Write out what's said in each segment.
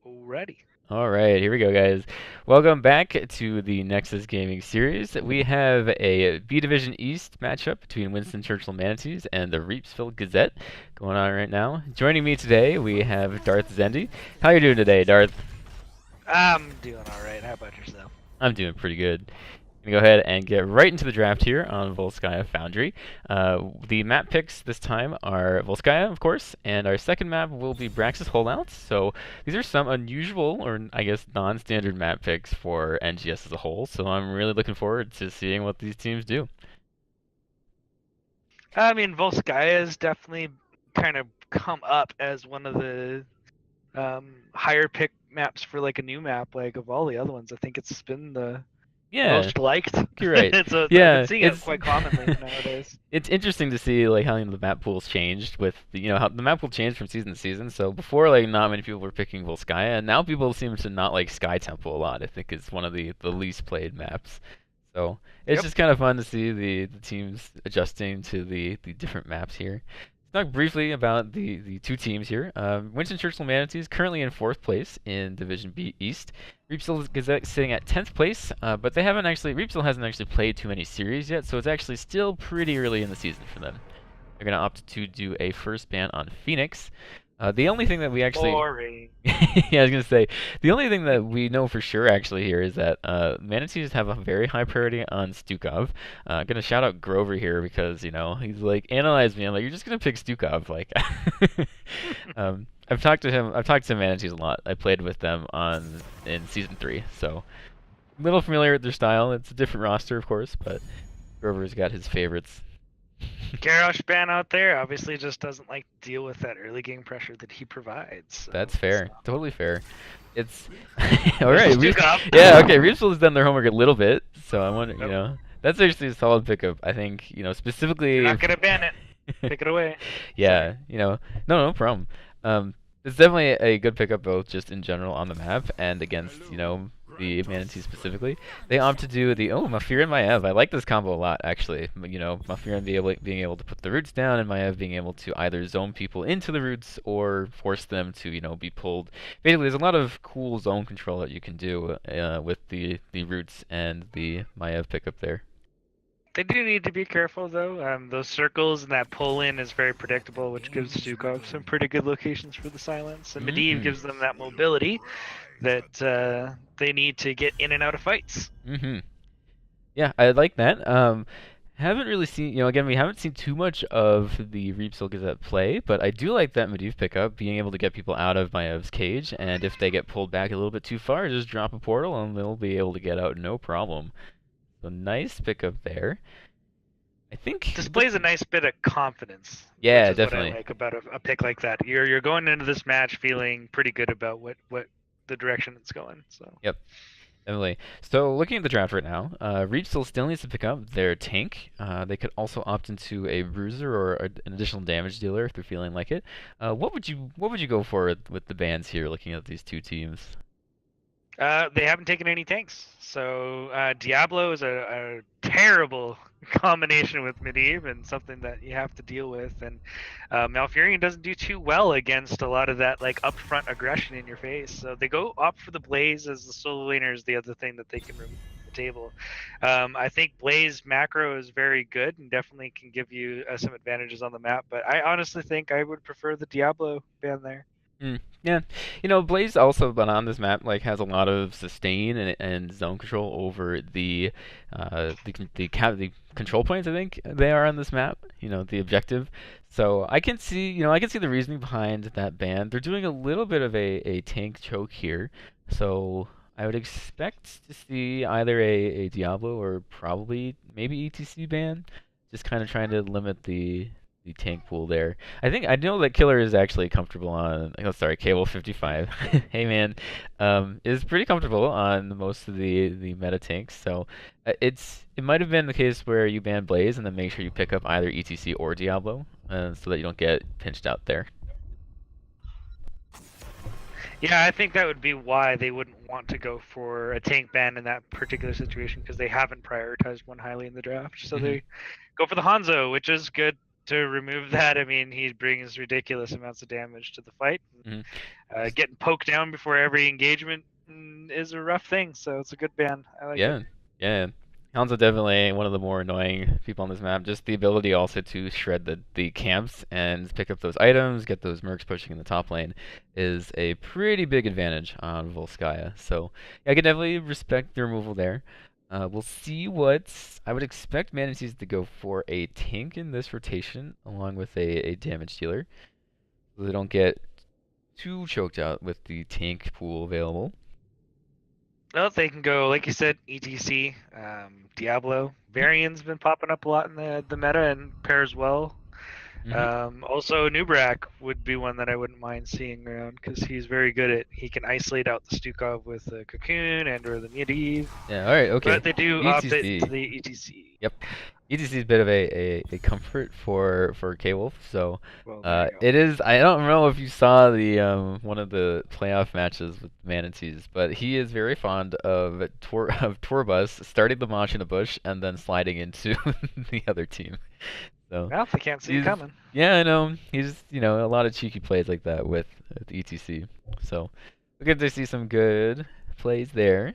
Alrighty. All right, here we go, guys. Welcome back to the Nexus Gaming Series. We have a B Division East matchup between Winston Churchill Manatees and the Reepsville Gazette going on right now. Joining me today, we have DarthZendie. How you doing today, Darth? I'm doing alright. How about yourself? I'm doing pretty good. Gonna go ahead and get right into the draft here on Volskaya Foundry. The map picks this time are Volskaya, of course, and our second map will be Braxis Holdouts. So these are some unusual, or I guess non-standard map picks for NGS as a whole. So I'm really looking forward to seeing what these teams do. I mean, Volskaya has definitely kind of come up as one of the higher pick maps for like a new map. Like of all the other ones, I think it's been the Yeah, most liked. you're right. So I've been Yeah, seeing it it's quite commonly nowadays. it's interesting to see like how the map pool's changed with how the map pool changed from season to season. So before like not many people were picking Volskaya, and now people seem to not like Sky Temple a lot. I think it's one of the least played maps. So it's Yep. just kind of fun to see the teams adjusting to the different maps here. Let's talk briefly about the two teams here. Winston Churchill Manatees currently in fourth place in Division B East. Reepsville Gazette sitting at 10th place, but Reepsville hasn't actually played too many series yet, so it's actually still pretty early in the season for them. They're going to opt to do a first ban on Phoenix. The only thing that we actually Boring. yeah, I was gonna say the only thing that we know for sure actually here is that Manatees have a very high priority on Stukov. Gonna shout out Grover here because he's like analyzed me. I'm like, you're just gonna pick Stukov, like. I've talked to him. I've talked to Manatees a lot. I played with them in season 3, so a little familiar with their style. It's a different roster, of course, but Grover's got his favorites. Garrosh ban out there obviously just doesn't like to deal with that early game pressure that he provides. That's So fair. Totally fair. It's all there's right. Duke up. Yeah, okay. Reepsville has done their homework a little bit, so I wonder, Nope. that's actually a solid pickup. I think, You're specifically. not gonna ban it. Pick it away. Yeah, Sorry. no problem. It's definitely a good pickup both just in general on the map and against, the Manatee specifically. They opt to do Mafir and Maev. I like this combo a lot actually. Mafir and being able to put the roots down and Maev being able to either zone people into the roots or force them to, be pulled. Basically, there's a lot of cool zone control that you can do with the roots and the Maev pickup there. They do need to be careful though. Those circles and that pull in is very predictable, which gives Stukov some pretty good locations for the silence. And Medivh gives them that mobility that they need to get in and out of fights. Mm-hmm. Yeah, I like that. Haven't really seen, again, we haven't seen too much of the Reepsville Gazette play, but I do like that Medivh pickup, being able to get people out of Maev's cage, and if they get pulled back a little bit too far, just drop a portal and they'll be able to get out no problem. So nice pickup there. I think Displays a nice bit of confidence. yeah, Which is definitely. what I like about a pick like that. You're going into this match feeling pretty good about what the direction it's going. So. Yep. Definitely. So looking at the draft right now, Reepsville still needs to pick up their tank. They could also opt into a bruiser or an additional damage dealer if they're feeling like it. What would you go for with the bans here? Looking at these two teams. They haven't taken any tanks, so Diablo is a terrible combination with Medivh and something that you have to deal with. And Malfurion doesn't do too well against a lot of that like upfront aggression in your face. So they go opt for the Blaze as the solo laner is the other thing that they can remove from the table. I think Blaze macro is very good and definitely can give you some advantages on the map. But I honestly think I would prefer the Diablo ban there. Yeah, Blaze also, but on this map, like has a lot of sustain and zone control over the control points. I think they are on this map. The objective. So I can see the reasoning behind that ban. They're doing a little bit of a tank choke here, so I would expect to see either a Diablo or probably maybe ETC ban. Just kind of trying to limit the tank pool there. I know that Killer is actually comfortable on. Oh, sorry, Cable 55. Hey man, is pretty comfortable on most of the meta tanks. So it might have been the case where you ban Blaze and then make sure you pick up either ETC or Diablo, so that you don't get pinched out there. Yeah, I think that would be why they wouldn't want to go for a tank ban in that particular situation because they haven't prioritized one highly in the draft. So Hmm. they go for the Hanzo, which is good to remove that, I mean, he brings ridiculous amounts of damage to the fight. Getting poked down before every engagement is a rough thing, so it's a good ban. I like it. Yeah. Hounds are definitely one of the more annoying people on this map. Just the ability also to shred the camps and pick up those items, get those mercs pushing in the top lane is a pretty big advantage on Volskaya. So yeah, I can definitely respect the removal there. We'll see what I would expect Manatees to go for a tank in this rotation along with a damage dealer. So they don't get too choked out with the tank pool available. Well, they can go, like you said, ETC, Diablo. Varian's been popping up a lot in the meta and pairs well. Also, Nubrak would be one that I wouldn't mind seeing around because he's very good at. He can isolate out the Stukov with the Cocoon and/or the Medivh. Yeah, all right, okay. But they do opt ETC. into the ETC. Yep. ETC is a bit of a comfort for K-Wolf, so Well, it is. I don't know if you saw the one of the playoff matches with Manatees, but he is very fond of Torbus starting the match in a bush and then sliding into the other team. So well, they can't see it coming. yeah, I know. He's a lot of cheeky plays like that with ETC. So we're good to see some good plays there.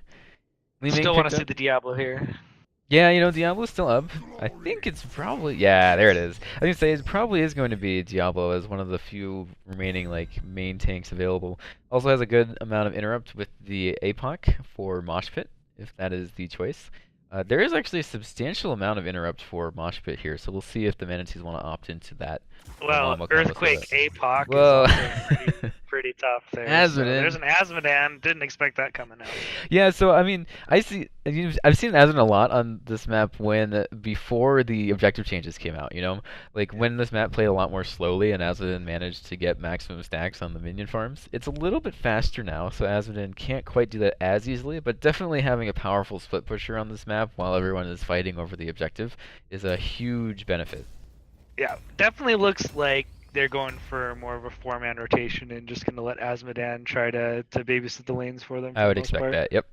Still want to see the Diablo here. Yeah, Diablo's still up. I think it's probably... Yeah, there it is. I was going to say, it probably is going to be Diablo as one of the few remaining, main tanks available. Also has a good amount of interrupt with the APOC for Mosh Pit, if that is the choice. There is actually a substantial amount of interrupt for Mosh Pit here, so we'll see if the Manatees want to opt into that. Well, Earthquake APOC Whoa. is also pretty tough there. So there's an Azmodan. Didn't expect that coming out. Yeah, so I mean, I've seen Azmodan a lot on this map before the objective changes came out. When this map played a lot more slowly and Azmodan managed to get maximum stacks on the minion farms. It's a little bit faster now, so Azmodan can't quite do that as easily, but definitely having a powerful split pusher on this map while everyone is fighting over the objective is a huge benefit. Yeah, definitely looks like they're going for more of a 4-man rotation and just going to let Azmodan try to babysit the lanes for them. I would expect that, yep.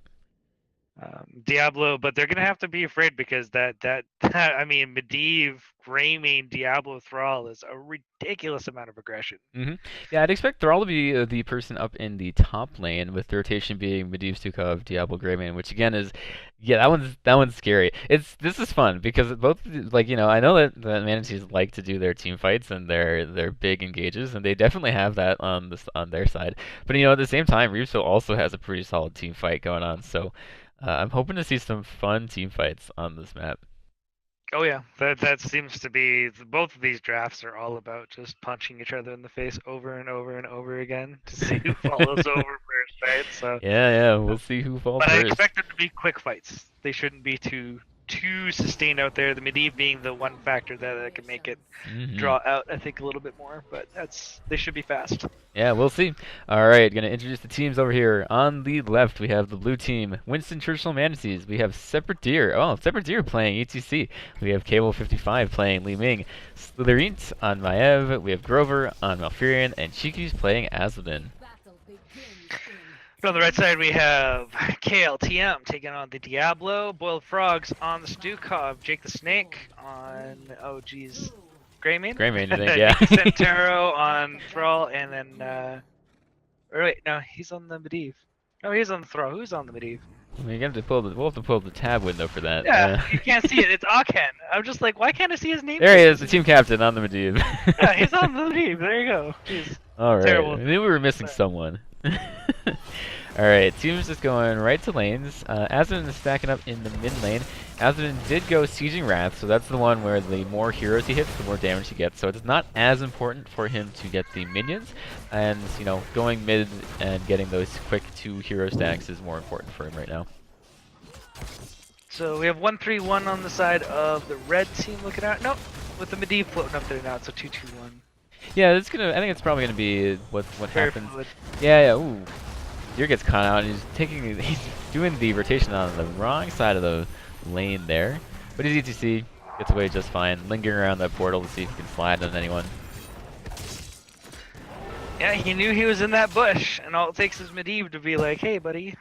Diablo, but they're going to have to be afraid because that I mean, Medivh, Greymane, Diablo, Thrall is a ridiculous amount of aggression. Yeah, I'd expect Thrall to be the person up in the top lane, with the rotation being Medivh, Stukov, Diablo, Greymane, which again is, yeah, that one's scary. This is fun because both, I know that Manatees like to do their team fights and their big engages, and they definitely have that on their side. But at the same time, Reepsville also has a pretty solid team fight going on, so I'm hoping to see some fun team fights on this map. Oh yeah, that seems to be both of these drafts are all about just punching each other in the face over and over and over again to see who follows over first, right? So yeah, we'll see who falls first. But I expect them to be quick fights. They shouldn't be too sustained out there. The Medivh being the one factor that can make it draw out, I think, a little bit more. But they should be fast. Yeah, we'll see. All right, gonna introduce the teams over here. On the left, we have the blue team, Winston, Churchill, Manatees. We have Separate Deer. Oh, Separate Deer playing ETC. We have Cable55 playing Li Ming. Slitherint on Maev. We have Grover on Malfurion, and Chiki's playing Azmodan. On the right side, we have KLTM taking on the Diablo, Boiled Frogs on the Stukov, Jake the Snake on, Greymane? Greymane, I think, yeah. Centero on Thrall, and then, or wait, no, he's on the Medivh. No, he's on the Thrall. Who's on the Medivh? We'll have to pull the tab window for that. Yeah, you can't see it. It's Aken. I'm just like, why can't I see his name? There he is, the team captain on the Medivh. Yeah, he's on the Medivh. There you go. Jeez. All right. Terrible. I knew we were missing someone. Alright, team's just going right to lanes. Azmodan is stacking up in the mid lane. Azmodan did go Sieging Wrath, so that's the one where the more heroes he hits, the more damage he gets. So it's not as important for him to get the minions. And, going mid and getting those quick 2 hero stacks is more important for him right now. So we have 1-3-1 on the side of the red team looking out. Nope, with the Medivh floating up there now, it's a 2-2-1. Yeah, I think it's probably gonna be what happens. Fluid. Yeah, ooh. Deer gets caught out, and he's doing the rotation on the wrong side of the lane there. But his ETC gets away just fine, lingering around that portal to see if he can slide on anyone. Yeah, he knew he was in that bush, and all it takes is Medivh to be like, hey, buddy.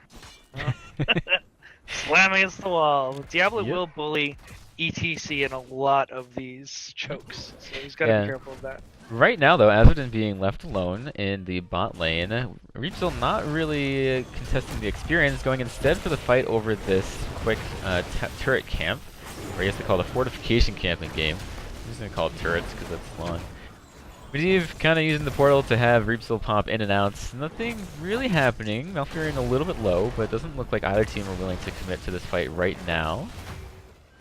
Slam against the wall. Diablo will bully ETC in a lot of these chokes, so he's got to be careful of that. Right now, though, Azerton being left alone in the bot lane, Reepsville not really contesting the experience, going instead for the fight over this quick turret camp, or I guess they call it a fortification camp in game. I'm just going to call it turrets because that's long. Medivh kind of using the portal to have Reepsville pop in and out. Nothing really happening. Malfurion a little bit low, but it doesn't look like either team are willing to commit to this fight right now.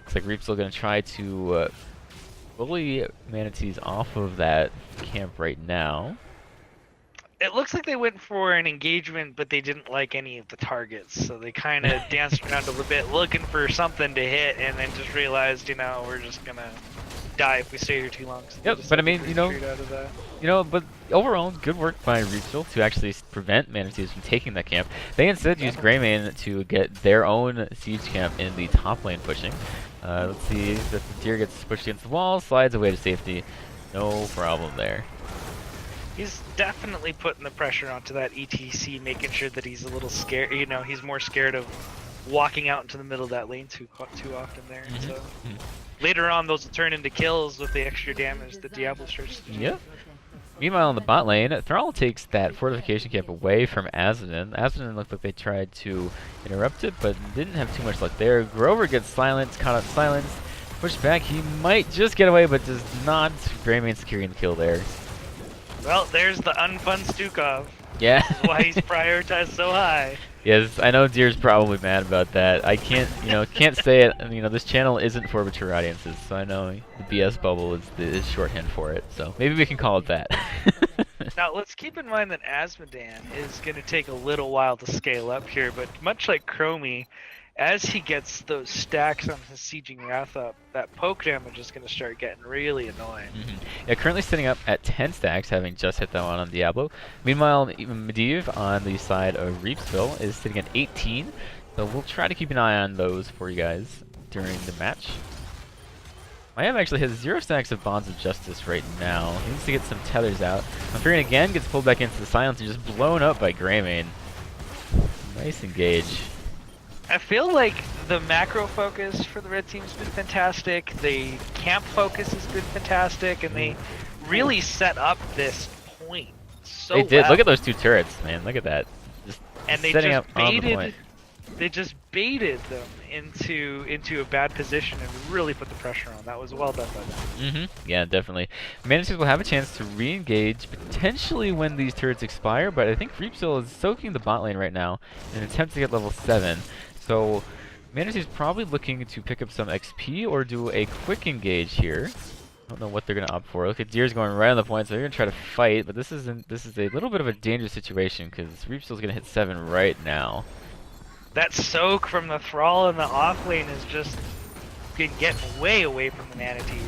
Looks like Reepsville going to try to bully Manatees off of that camp right now. It looks like they went for an engagement, but they didn't like any of the targets, so they kind of danced around a little bit, looking for something to hit, and then just realized, you know, we're just gonna die if we stay here too long. So yep, but I mean, but overall, good work by Reepsville to actually prevent Manatees from taking that camp. They instead used Greymane to get their own siege camp in the top lane pushing. Let's see if the deer gets pushed against the wall, slides away to safety. No problem there. He's definitely putting the pressure onto that ETC, making sure that he's a little scared. You know, he's more scared of walking out into the middle of that lane too often there. So later on, those will turn into kills with the extra damage that Diablo starts to do. Yep. Meanwhile, in the bot lane, Thrall takes that fortification camp away from Azerton. Azerton looked like they tried to interrupt it, but didn't have too much luck there. Grover gets silenced, caught up silenced, pushed back. He might just get away, but does not. Greymane securing the kill there. Well, there's the unfun Stukov. Yeah. This is why he's prioritized so high. Yes, I know Deer's probably mad about that. I can't, can't say it. You know, this channel isn't for mature audiences, so I know the BS bubble is shorthand for it. So maybe we can call it that. Now, let's keep in mind that Azmodan is going to take a little while to scale up here, but much like Chromie, as he gets those stacks on his Sieging Wrath up, that poke damage is going to start getting really annoying. Yeah, currently sitting up at 10 stacks, having just hit that one on Diablo. Meanwhile, Medivh on the side of Reepsville is sitting at 18, so we'll try to keep an eye on those for you guys during the match. Miami actually has 0 stacks of Bonds of Justice right now. He needs to get some tethers out. Malfurion again gets pulled back into the silence and just blown up by Greymane. Nice engage. I feel like the macro focus for the red team's been fantastic, the camp focus has been fantastic, and they really set up this point so They did. well. Look at those 2 turrets, man. Look at that. Just and they setting just up on the point. They just baited them into a bad position and really put the pressure on. That was well done by them. Yeah, definitely. Manatees will have a chance to re-engage potentially when these turrets expire, but I think Reepsville is soaking the bot lane right now in an attempt to get level 7. So Manatees probably looking to pick up some XP or do a quick engage here. I don't know what they're going to opt for. Look at Deer's going right on the point, so they're going to try to fight, but this is a little bit of a dangerous situation because Reepsville's going to hit 7 right now. That soak from the Thrall in the off lane has just been getting way away from the Manatees.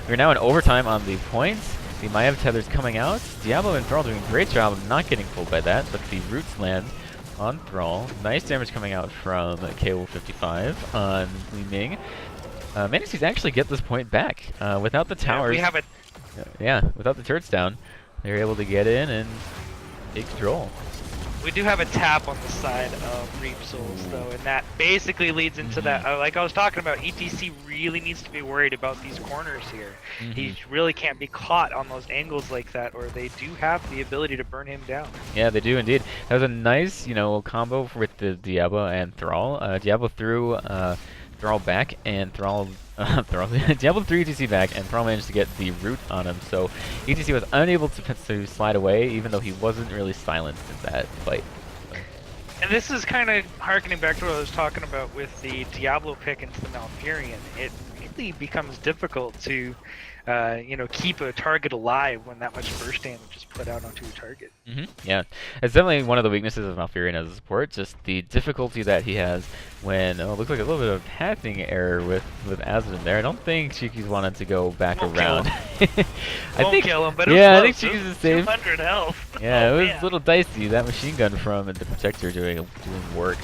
We're now in overtime on the points. The Maiev tether's coming out. Diablo and Thrall doing a great job of not getting pulled by that, but the roots land on Thrall. Nice damage coming out from KO55 on Li Ming. Manatees actually get this point back. Without the towers... Yeah, we have a... Yeah, without the turrets down, they're able to get in and take control. We do have a tap on the side of Reepsville, though, and that basically leads into that, like I was talking about, ETC really needs to be worried about these corners here. He really can't be caught on those angles like that, or they do have the ability to burn him down. Yeah, they do indeed. That was a nice, combo with the Diablo and Thrall. Diablo threw Thrall back, and Diablo threw ETC back, and Thrall managed to get the root on him, so ETC was unable to slide away, even though he wasn't really silenced in that fight. And this is kind of harkening back to what I was talking about with the Diablo pick into the Malfurion. It really becomes difficult to, keep a target alive when that much burst damage is put out onto a target. Yeah, it's definitely one of the weaknesses of Malfurion as a support, just the difficulty that he has when, it looks like a little bit of pathing error with Azmodan there. I don't think Cheeky's wanted to go back around. I think kill him, but I think Cheeky's is safe. 200 health. Yeah, it was a little dicey. That machine gun from the Protector doing work.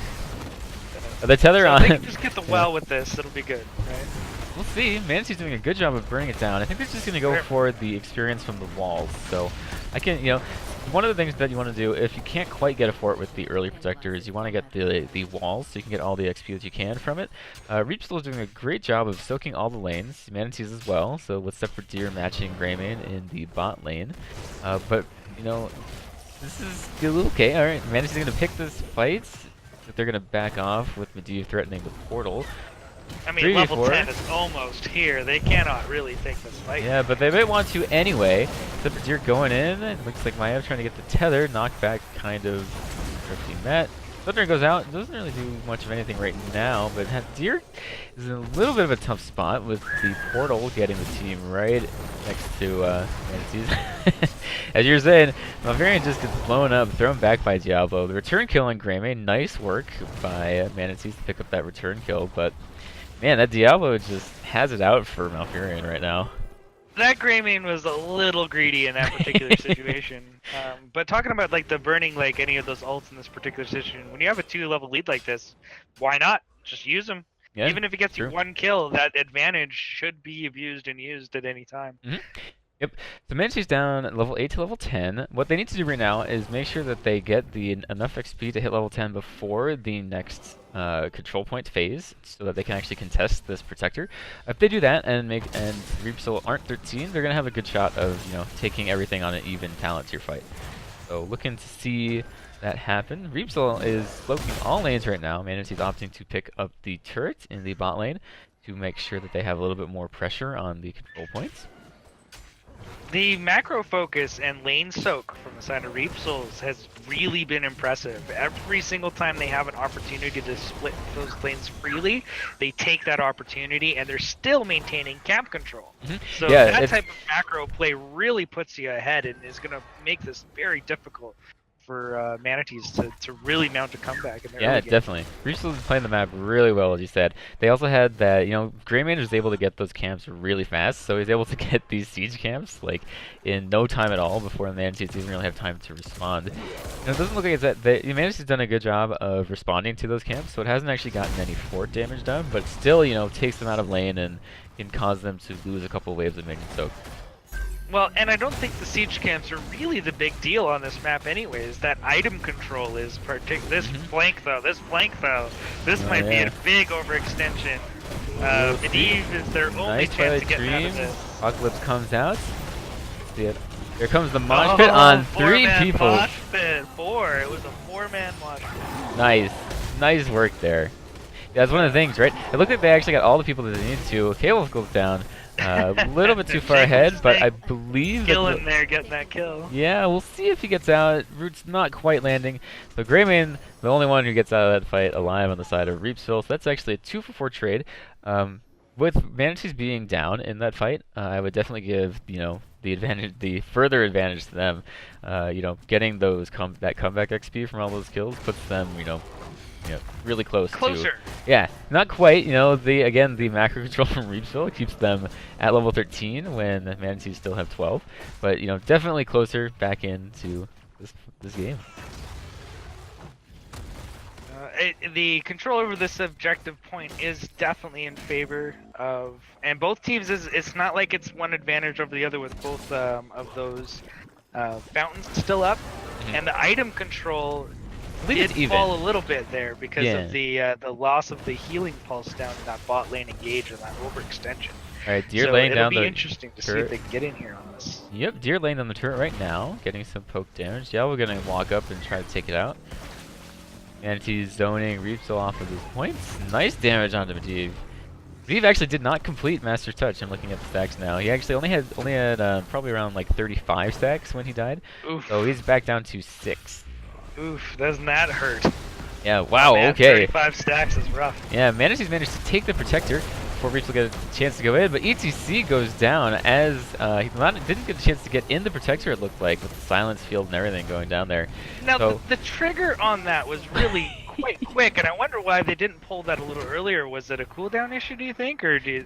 The tether on. They can just get the well with this. It'll be good, right? We'll see. Manatee's doing a good job of burning it down. I think they're just going to go for the experience from the walls. So I can, one of the things that you want to do, if you can't quite get a fort with the early protector, is you want to get the walls so you can get all the XP that you can from it. Reepsville is doing a great job of soaking all the lanes, Manatees as well, so with Separate Deer matching Greymane in the bot lane. But, you know, this is okay. Alright, Manatees are going to pick this fight. They're going to back off with Medivh threatening the portal. I mean, level 10 is almost here. They cannot really take this fight. Yeah, but they might want to anyway. Separate Deer going in. It looks like Maya trying to get the tether. Knockback kind of drifting that. Thunder goes out. Doesn't really do much of anything right now, but Deer is in a little bit of a tough spot with the portal getting the team right next to Manatees. As you were saying, Malfurion just gets blown up, thrown back by Diablo. The return kill on Greymane. Nice work by Manatees to pick up that return kill, but man, that Diablo just has it out for Malfurion right now. That Greymane was a little greedy in that particular situation. But talking about like the burning like any of those ults in this particular situation, when you have a 2-level lead like this, why not? Just use them. Yeah, even if it gets you one kill, that advantage should be abused and used at any time. Yep. So Manatees down level 8 to level 10. What they need to do right now is make sure that they get enough XP to hit level 10 before the next control point phase, so that they can actually contest this protector. If they do that and Reepsville aren't 13, they're gonna have a good shot of taking everything on an even Palantir fight. So looking to see that happen. Reepsville is cloaking all lanes right now. Manatees opting to pick up the turret in the bot lane to make sure that they have a little bit more pressure on the control points. The macro focus and lane soak from the side of Reepsville has really been impressive. Every single time they have an opportunity to split those lanes freely, they take that opportunity and they're still maintaining camp control. So yeah, that type of macro play really puts you ahead and is going to make this very difficult for Manatees to really mount a comeback in their early game. Definitely. Reepsville is playing the map really well, as you said. They also had that, Greymane was able to get those camps really fast, so he's able to get these siege camps like in no time at all before the Manatees didn't really have time to respond. And it doesn't look like it's that the Manatees has done a good job of responding to those camps, so it hasn't actually gotten any fort damage done, but still, takes them out of lane and can cause them to lose a couple waves of minion soak. Well, and I don't think the siege camps are really the big deal on this map anyways. That item control is this flank though, this might be a big overextension. Medivh is their only chance to get out of this. Apocalypse comes out. See it. Here comes the mosh pit on 3 people. Mosh pit. 4. It was a 4-man mosh pit. Nice work there. Yeah, that's one of the things, right? It looked like they actually got all the people that they needed to. Cable goes down. A little bit too far ahead, but I believe Skill in there getting that kill. Yeah, we'll see if he gets out. Root's not quite landing. So Greymane, the only one who gets out of that fight alive on the side of Reepsville. So that's actually a 2-for-4 trade. With Manatees being down in that fight, I would definitely give the further advantage to them. Getting those that comeback XP from all those kills puts them really closer. Yeah, not quite. The macro control from Reepsville keeps them at level 13 when Manatees still have 12. But definitely closer back into this game. The control over this objective point is definitely in favor of, and both teams it's not like it's one advantage over the other with both of those fountains still up, and the item control did fall a little bit there because of the loss of the healing pulse down in that bot lane engage and that overextension. Alright, Deer laying down the it'll be interesting to see if they can get in here on this. Yep, Deer laying on the turret right now, getting some poke damage. Yeah, we're gonna walk up and try to take it out. Manatees zoning Reepsville off of his points. Nice damage onto Medivh. Medivh actually did not complete Master Touch. I'm looking at the stacks now. He actually only had probably around like 35 stacks when he died. Oof. So he's back down to 6. Oof, doesn't that hurt? Yeah, wow, man, okay. 35 stacks is rough. Yeah, Manatees managed to take the Protector before Reepsville get a chance to go in, but ETC goes down as he didn't get a chance to get in the Protector, it looked like, with the silence field and everything going down there. Now, so, the trigger on that was really quite quick, and I wonder why they didn't pull that a little earlier. Was it a cooldown issue, do you think, or they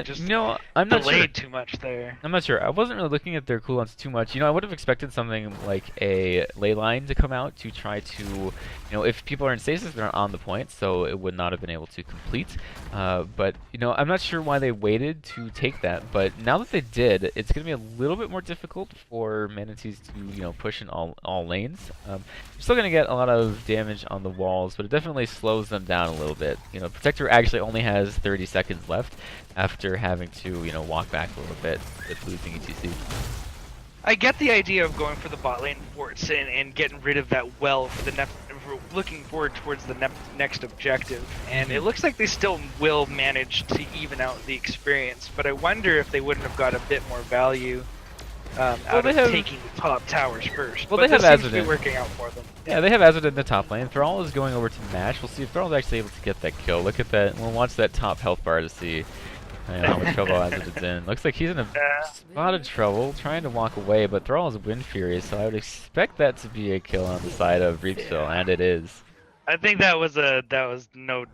just I'm not sure. delayed too much there? I'm not sure. I wasn't really looking at their cooldowns too much. I would have expected something like a ley line to come out to try to, if people are in stasis, they're not on the point, so it would not have been able to complete. But, I'm not sure why they waited to take that, but now that they did, it's going to be a little bit more difficult for Manatees to, push in all lanes. You're still going to get a lot of damage on the walls, but it definitely slows them down a little bit. Protector actually only has 30 seconds left after having to, walk back a little bit with losing ETC. I get the idea of going for the bot lane forts and getting rid of that well for the looking forward towards the next objective, and it looks like they still will manage to even out the experience, but I wonder if they wouldn't have got a bit more value out of taking the top towers first. Well, but they have this seems Azadin. to be working out for them. Yeah, they have Azadin in the top lane. Thrall is going over to Mash. We'll see if Thrall's actually able to get that kill. Look at that. We'll watch that top health bar to see how much trouble Azadin's in. Looks like he's in a spot of trouble, trying to walk away, but Thrall is Wind Fury, so I would expect that to be a kill on the side of Reepsville, and it is. I think that was no,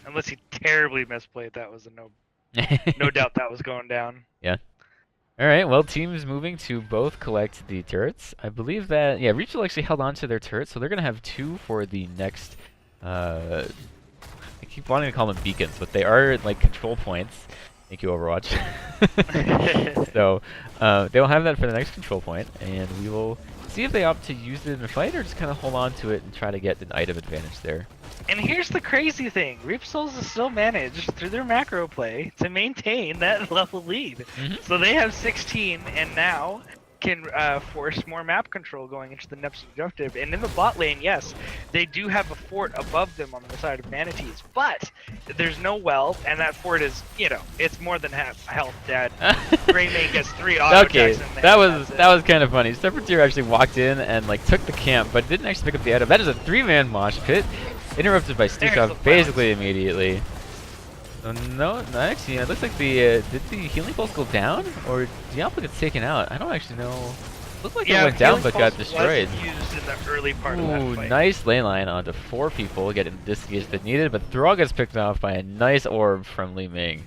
unless he terribly misplayed, that was a no doubt that was going down. Yeah. Alright, well, teams moving to both collect the turrets. I believe that, Reepsville actually held on to their turrets, so they're going to have 2 for the next, I keep wanting to call them beacons, but they are, like, control points. Thank you, Overwatch. So, they'll have that for the next control point, and we will see if they opt to use it in a fight or just kind of hold on to it and try to get an item advantage there. And here's the crazy thing. Reepsville has still managed, through their macro play, to maintain that level lead. So they have 16, and now can force more map control going into the next objective. And in the bot lane, yes, they do have a fort above them on the side of Manatees, but there's no well, and that fort is, it's more than half health dead. Greymane gets 3 auto attacks in there. That was kind of funny. Sephiroth actually walked in and took the camp, but didn't actually pick up the item. That is a 3-man mosh pit, interrupted by Stukov basically immediately. So actually, it looks like did the healing pulse go down, or Diablo gets taken out? I don't actually know. Looked like it went down but got destroyed. Used in the early part of that fight. Nice lane line onto 4 people, getting the disengage that needed, but Thrall gets picked off by a nice orb from Li Ming.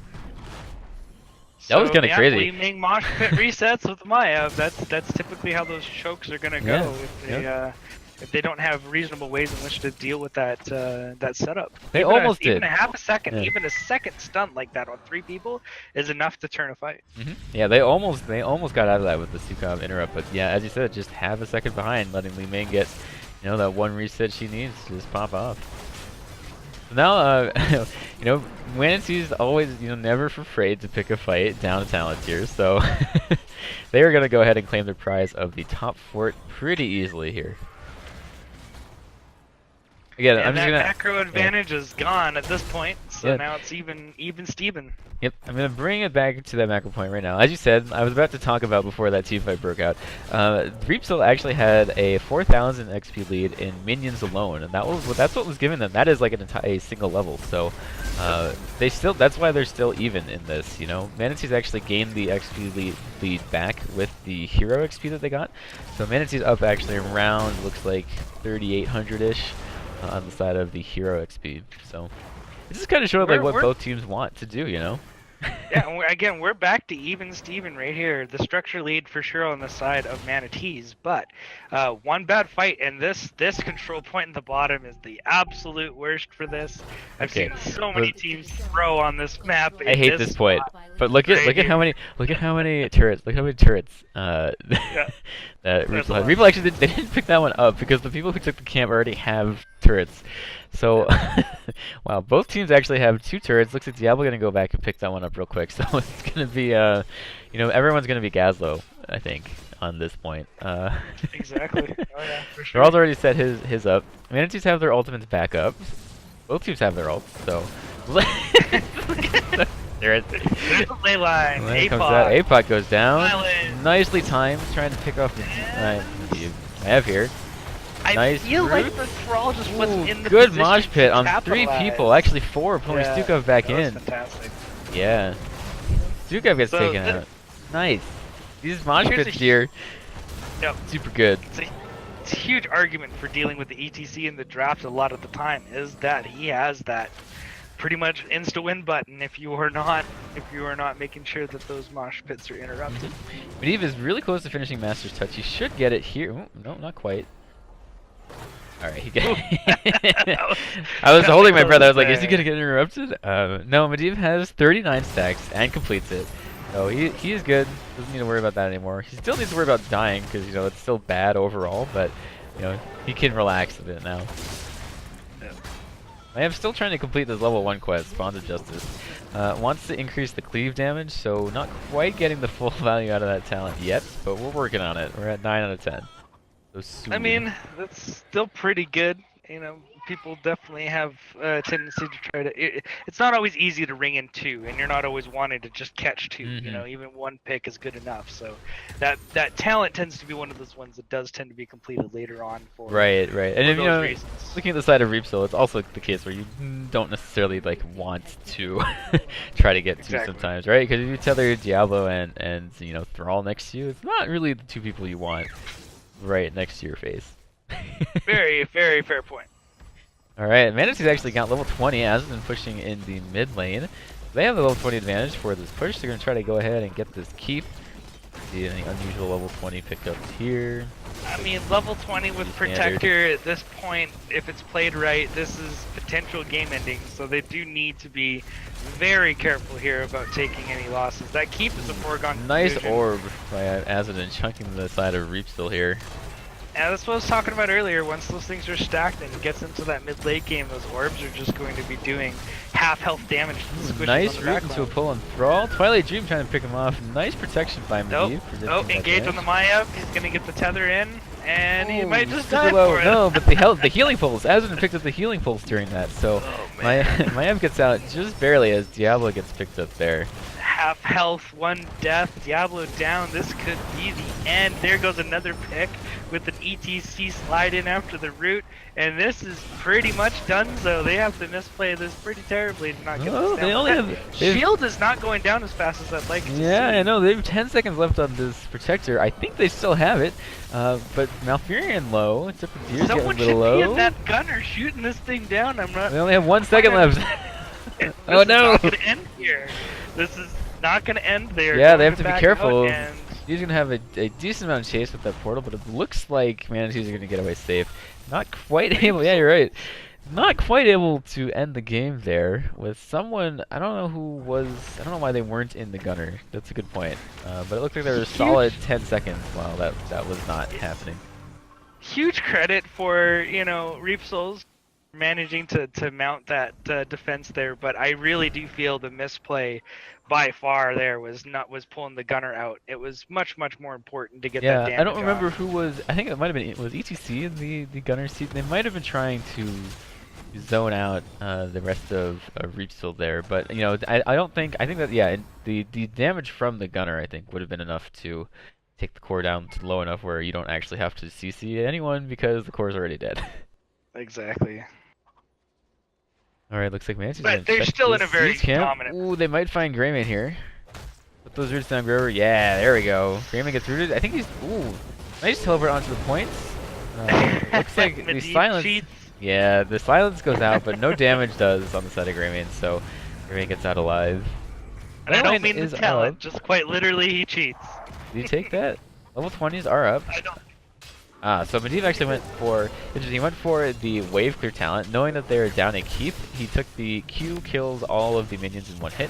That was kind of crazy. Li Ming mosh pit resets with Maya. That's typically how those chokes are gonna go if they don't have reasonable ways in which to deal with that setup. They almost did. Even a half a second, even a second stun like that on 3 people is enough to turn a fight. Yeah, they almost got out of that with the Stukov interrupt, but yeah, as you said, just half a second behind, letting Li Ming get, that one reset she needs to just pop off. So now, Manatees always, never afraid to pick a fight down a talent tier, so they are gonna go ahead and claim their prize of the top fort pretty easily here. Again, and that macro advantage is gone at this point, so now it's even Steven. Yep, I'm going to bring it back to that macro point right now. As you said, I was about to talk about before that team fight broke out. Reepsville actually had a 4,000 XP lead in minions alone, and that's what was given them. That is like a single level, so that's why they're still even in this. Manatees actually gained the XP lead back with the hero XP that they got. So Manatees up actually around, looks like 3,800-ish. On the side of the hero XP, so it just kind of showed what both teams want to do, Yeah, and we're back to even Steven right here. The structure lead for sure on the side of Manatees, but one bad fight, and this control point in the bottom is the absolute worst for this. I've seen so many teams throw on this map. I hate this point, but look at how many turrets. Look how many turrets. Reepsville actually they didn't pick that one up because the people who took the camp already have turrets. So, wow, both teams actually have 2 turrets. Looks like Diablo gonna go back and pick that one up real quick. So it's gonna be, everyone's gonna be Gazlo, I think, on this point. Exactly. Oh yeah, for sure. Rawls already set his up. Manatees have their ultimates back up. Both teams have their ults, so. There's the ley line. APOC goes down. Violent. Nicely timed, trying to pick off the I have here. I feel like the Thrall just wasn't in the good position mosh pit on capitalize. 3 people, actually 4, pulling Stukov back in. Fantastic. Yeah. Stukov gets taken out. Nice. These mosh pits here, super good. it's a huge argument for dealing with the ETC in the draft a lot of the time is that he has that pretty much insta-win button if you are not making sure that those mosh pits are interrupted. Medivh is really close to finishing Master's Touch. He should get it here. Ooh, no, not quite. Alright, he got I was holding my breath. I was like, is he going to get interrupted? No, Medivh has 39 stacks and completes it. So he is good. Doesn't need to worry about that anymore. He still needs to worry about dying because, you know, it's still bad overall, but, you know, he can relax a bit now. I am still trying to complete this level 1 quest, Bonds of Justice. Wants to increase the cleave damage, so not quite getting the full value out of that talent yet, but we're working on it. We're at 9 out of 10. So soon. I mean, that's still pretty good. You know, people definitely have a tendency to try to... It's not always easy to ring in 2, and you're not always wanting to just catch 2. You know, even 1 pick is good enough. So that talent tends to be one of those ones that does tend to be completed later on for right. And if, you know, reasons. looking at the side of Reepsville, it's also the case where you don't necessarily like want to try to get 2 sometimes, right? Because if you tether Diablo and you know, Thrall next to you, it's not really the 2 people you want right next to your face. Very, very fair point. Alright, Manatees actually got level 20 as been pushing in the mid lane. They have the level 20 advantage for this push. They're going to try to go ahead and get this keep. See any unusual level 20 pickups here. I mean, level 20 with Protector at this point, if it's played right, this is potential game ending. So they do need to be very careful here about taking any losses. That keep is a foregone conclusion. Nice orb by Azadin chunking the side of Reepsville here. Yeah, that's what I was talking about earlier. Once those things are stacked and it gets into that mid-late game, those orbs are just going to be doing half health damage to the squishes. Nice root into a pull on Thrall. Twilight Dream trying to pick him off. Nice protection by Medivh. Oh, engage on the Maiev. He's going to get the tether in, and he might just die for it. No, but the healing pulse. Azadin picked up the healing pulse during that, so Maiev gets out just barely as Diablo gets picked up there. Half health, 1 death, Diablo down. This could be the end. There goes another pick with an ETC slide in after the root, and this is pretty much done. So they have to misplay this pretty terribly to not get this down. Shield is not going down as fast as I'd like it to see. I know. They have 10 seconds left on this Protector. I think they still have it, but Malfurion low. Except for Deer's getting a little low. Someone should be in that gunner shooting this thing down. I'm not. They only have 1 second left. Oh no! This is not gonna end here. This is not gonna end there. Yeah, they have to be careful. He's gonna have a decent amount of chase with that portal, but it looks like Manatees are gonna get away safe. Not quite able. Yeah, you're right. Not quite able to end the game there with someone. I don't know who was. I don't know why they weren't in the gunner. That's a good point. But it looked like there was a solid 10 seconds while that was not happening. Huge credit for, you know, Reepsville's managing to mount that defense there, but I really do feel the misplay by far there was pulling the gunner out. It was much more important to get that damage I don't remember off. who was. I think it might have been was ETC in the gunner seat. They might have been trying to zone out the rest of Reepsville there, but you know, I don't think. I think that the damage from the gunner I think would have been enough to take the core down to low enough where you don't actually have to CC anyone because the core is already dead. Exactly. Alright, looks like Manatees. But they're still in a very dominant. Ooh, they might find Greymane here. Put those roots down, Grover. Yeah, there we go. Greymane gets rooted. I think he's. Ooh, nice teleport onto the points. Looks like the silence. Cheats. Yeah, the silence goes out, but no damage does on the side of Greymane, so Greymane gets out alive. And I don't mean the talent, just quite literally he cheats. Did you take that? Level 20s are up. I don't. So Medivh actually went for the wave clear talent, knowing that they're down a keep. He took the Q, kills all of the minions in 1 hit.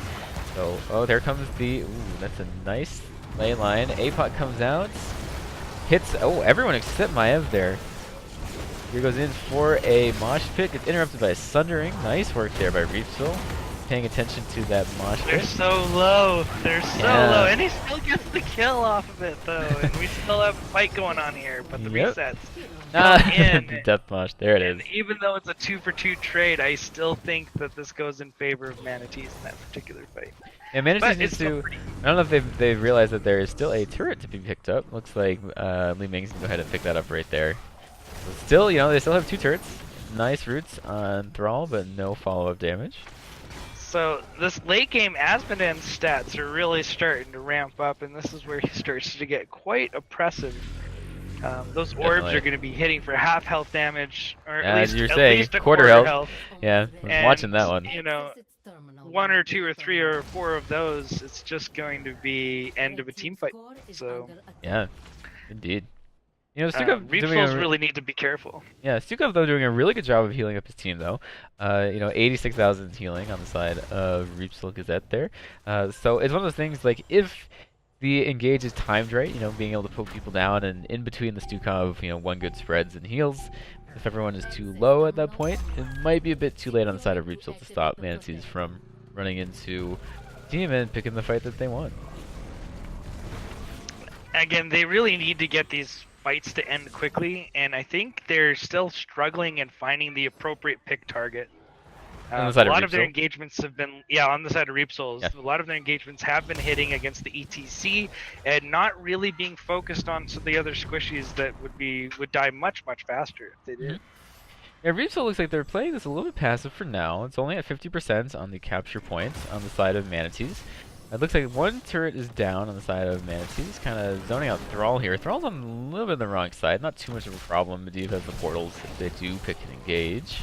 So, there comes the. Ooh, that's a nice ley line. Apot comes out, hits. Oh, everyone except Maiev there. Here goes in for a mosh pit. Gets interrupted by a sundering. Nice work there by Reepsville. Paying attention to that mosh pit. They're so low. They're so low. And he still gets the kill off of it, though. And we still have a fight going on here. But the resets come in. The death mosh. There it is. Even though it's a 2-for-2 trade, I still think that this goes in favor of Manatees in that particular fight. Yeah, Manatees needs to. I don't know if they've realized that there is still a turret to be picked up. Looks like Li Ming's gonna go ahead and pick that up right there. So still, you know, they still have 2 turrets. Nice roots on Thrall, but no follow-up damage. So this late game Azmodan's stats are really starting to ramp up, and this is where he starts to get quite oppressive. Those orbs Definitely. are going to be hitting for half health damage, or As you're at saying, least a quarter quarter health. health. Yeah, I was watching And that one. you know, one or two or three or four of those, it's just going to be end of a team fight. So Yeah, indeed. You know, Stukov doing Reepsvilles really need to be careful. yeah, Stukov though doing a really good job of healing up his team though. You know, 86,000 healing on the side of Reepsville Gazette there. So it's one of those things like if the engage is timed right, you know, being able to poke people down and in between the Stukov, you know, one good spreads and heals. If everyone is too low at that point, it might be a bit too late on the side of Reepsville to stop Manatees from running into team and picking the fight that they want. Again, they really need to get these fights to end quickly, and I think they're still struggling in finding the appropriate pick target. On the A side lot of of their Reepsville. engagements have been, on the side of Reepsville's, Yeah. a lot of their engagements have been hitting against the ETC and not really being focused on some of the other squishies that would die much faster if they did. Yeah, Reepsville looks like they're playing this a little bit passive for now. It's only at 50% on the capture points on the side of Manatees. It looks like one turret is down on the side of Manatees, kind of zoning out Thrall here. Thrall's on a little bit on the wrong side, not too much of a problem. Medivh has the portals if they do pick and engage.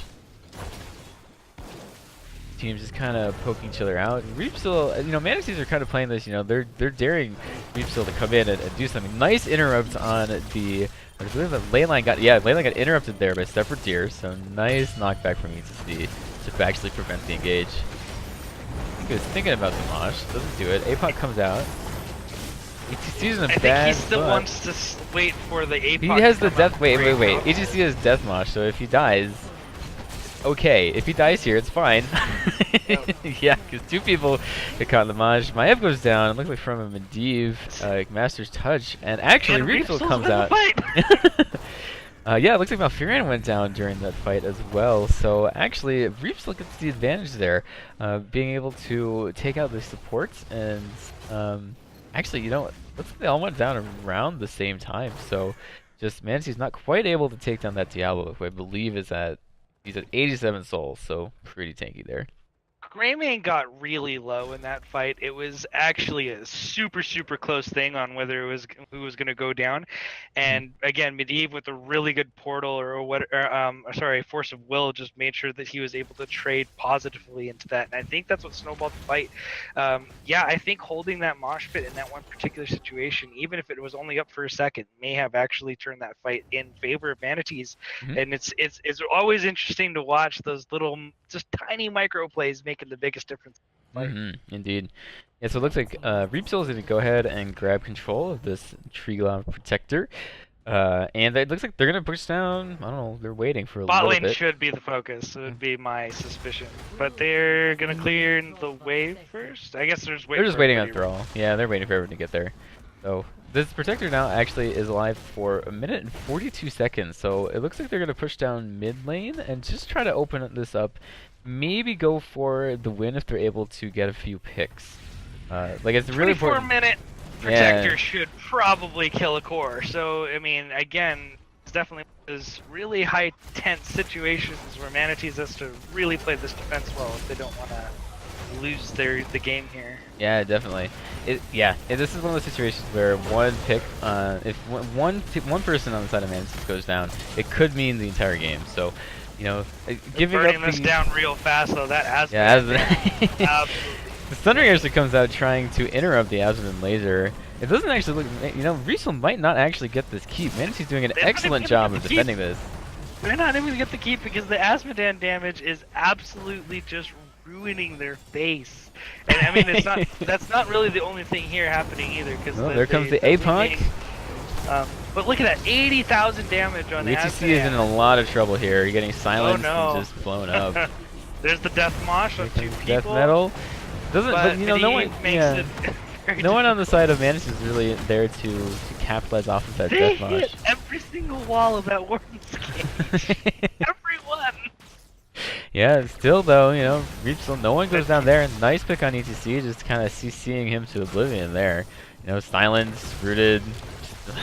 Teams just kind of poking each other out. And Reepsville, you know, Manatees are kind of playing this, you know, they're daring Reepsville to come in and do something. Nice interrupt on the, I believe the ley line got interrupted there by Separate Deer, so nice knockback from ETC to actually prevent the engage. I think he was thinking about the Mosh, doesn't do it. APOC comes out. ETC's in a I think bad he still spot. wants to wait for the APOC. He has the to come death, up wait. break. ETC has Death Mosh, so if he dies, okay. If he dies here, it's fine. Yeah, because two people get caught in the Maj. Maev goes down. It looks like from a Medivh, Master's Touch, and actually And Reepsville Reepsville's comes in the out. fight. Yeah, it looks like Malfurion went down during that fight as well. So actually, Reepsville gets the advantage there, being able to take out the supports. And actually, you know what? Looks like they all went down around the same time. So just Manatee's not quite able to take down that Diablo, who I believe is at he's at 87 souls. So pretty tanky there. Greymane got really low in that fight. It was actually a super close thing on whether it was who was going to go down. And again, Medivh with a really good portal or Force of Will just made sure that he was able to trade positively into that. And I think that's what snowballed the fight. I think holding that mosh pit in that one particular situation, even if it was only up for a second, may have actually turned that fight in favor of Manatees. And it's always interesting to watch those little, just tiny micro plays making the biggest difference. Indeed. Yeah, so it looks like Reepsville is going to go ahead and grab control of this Tree Glove Protector. And it looks like they're going to push down, I don't know, they're waiting for a Bot little lane bit. should be the focus, it would be my suspicion. But they're going to clear the way first? I guess they're just waiting They're just waiting on everybody. Thrall. Yeah, they're waiting for everyone to get there. So this Protector now actually is alive for 1 minute and 42 seconds. So it looks like they're going to push down mid lane and just try to open this up. Maybe go for the win if they're able to get a few picks. Like it's really important. 24-minute Protector should probably kill a core. So, I mean, again, it's definitely is really high tense situations where Manatees has to really play this defense well if they don't want to lose the game here. Yeah, definitely. This is one of those situations where one pick, if one person on the side of Manatees goes down, it could mean the entire game. So, you know, giving burning up this down real fast though. That Asmodee. Yeah, Absolutely. The Thundering actually comes out trying to interrupt the Asmodee laser. It doesn't actually look, you know, Reepsville might not actually get this keep. Manatee's doing an excellent job of defending this. They're not even gonna get the keep because the Asmodee damage is absolutely just ruining their face. And I mean, it's not. That's not really the only thing here happening either. Because there comes the APOC. But look at that, 80,000 damage on the ETC is in a lot of trouble here. You're getting silenced and just blown up. There's the death mosh on 2 people. Death metal. But you know, no one. No one on the side of Manus is really there to capitalize off of that death mosh. They hit every single wall of that Warden's cage. Everyone. Yeah, still though, you know, Reepsville, no one goes down there. Nice pick on ETC, just kind of CCing him to oblivion there. You know, silence, rooted,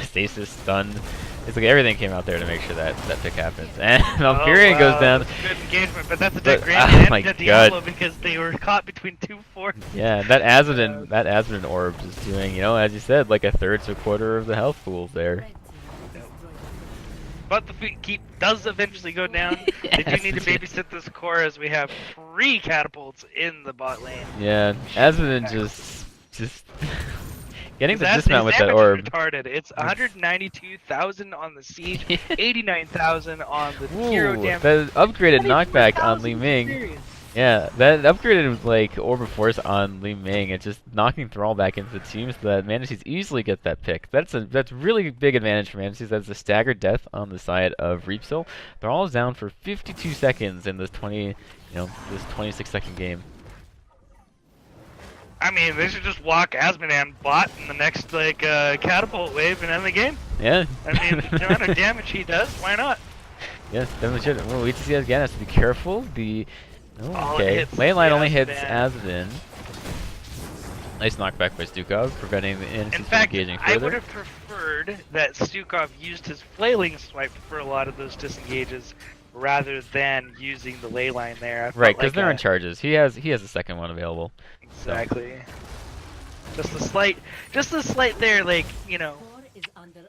stasis, stunned. It's like everything came out there to make sure that pick happens. And Malfurion goes down. Good engagement, but that's a dead Grand and Diablo because they were caught between 2 forces. Yeah, that Asmodee orb is doing, you know, as you said, like a third to a quarter of the health pools there. but the keep does eventually go down. They do need to babysit this core as we have 3 catapults in the bot lane. Yeah, Asmodee just getting the His dismount with that damage orb. is retarded. It's 192,000 on the siege, 89,000 on the hero Ooh, damage. the upgraded knockback on Li Ming. Experience. Yeah, that upgraded like Orb of Force on Li Ming. It's just knocking Thrall back into the team so that Manatees easily get that pick. That's really big advantage for Manatees. That's a staggered death on the side of Reepsville. Thrall is down for 52 seconds in this 26-second game. I mean, they should just walk Asmodee bot in the next like catapult wave and end the game. Yeah. I mean, the amount of damage he does, why not? Yes, definitely should. We'll wait to see that again. Has to be careful. Oh, Okay, lane line only hits Asmodee. Asmodee. Nice knockback by Stukov, preventing the Manatees In from fact, engaging I further. would have preferred that Stukov used his flailing swipe for a lot of those disengages, rather than using the ley line there. Right, because they're in charges. He has a second one available. Exactly. Just a slight there, like, you know,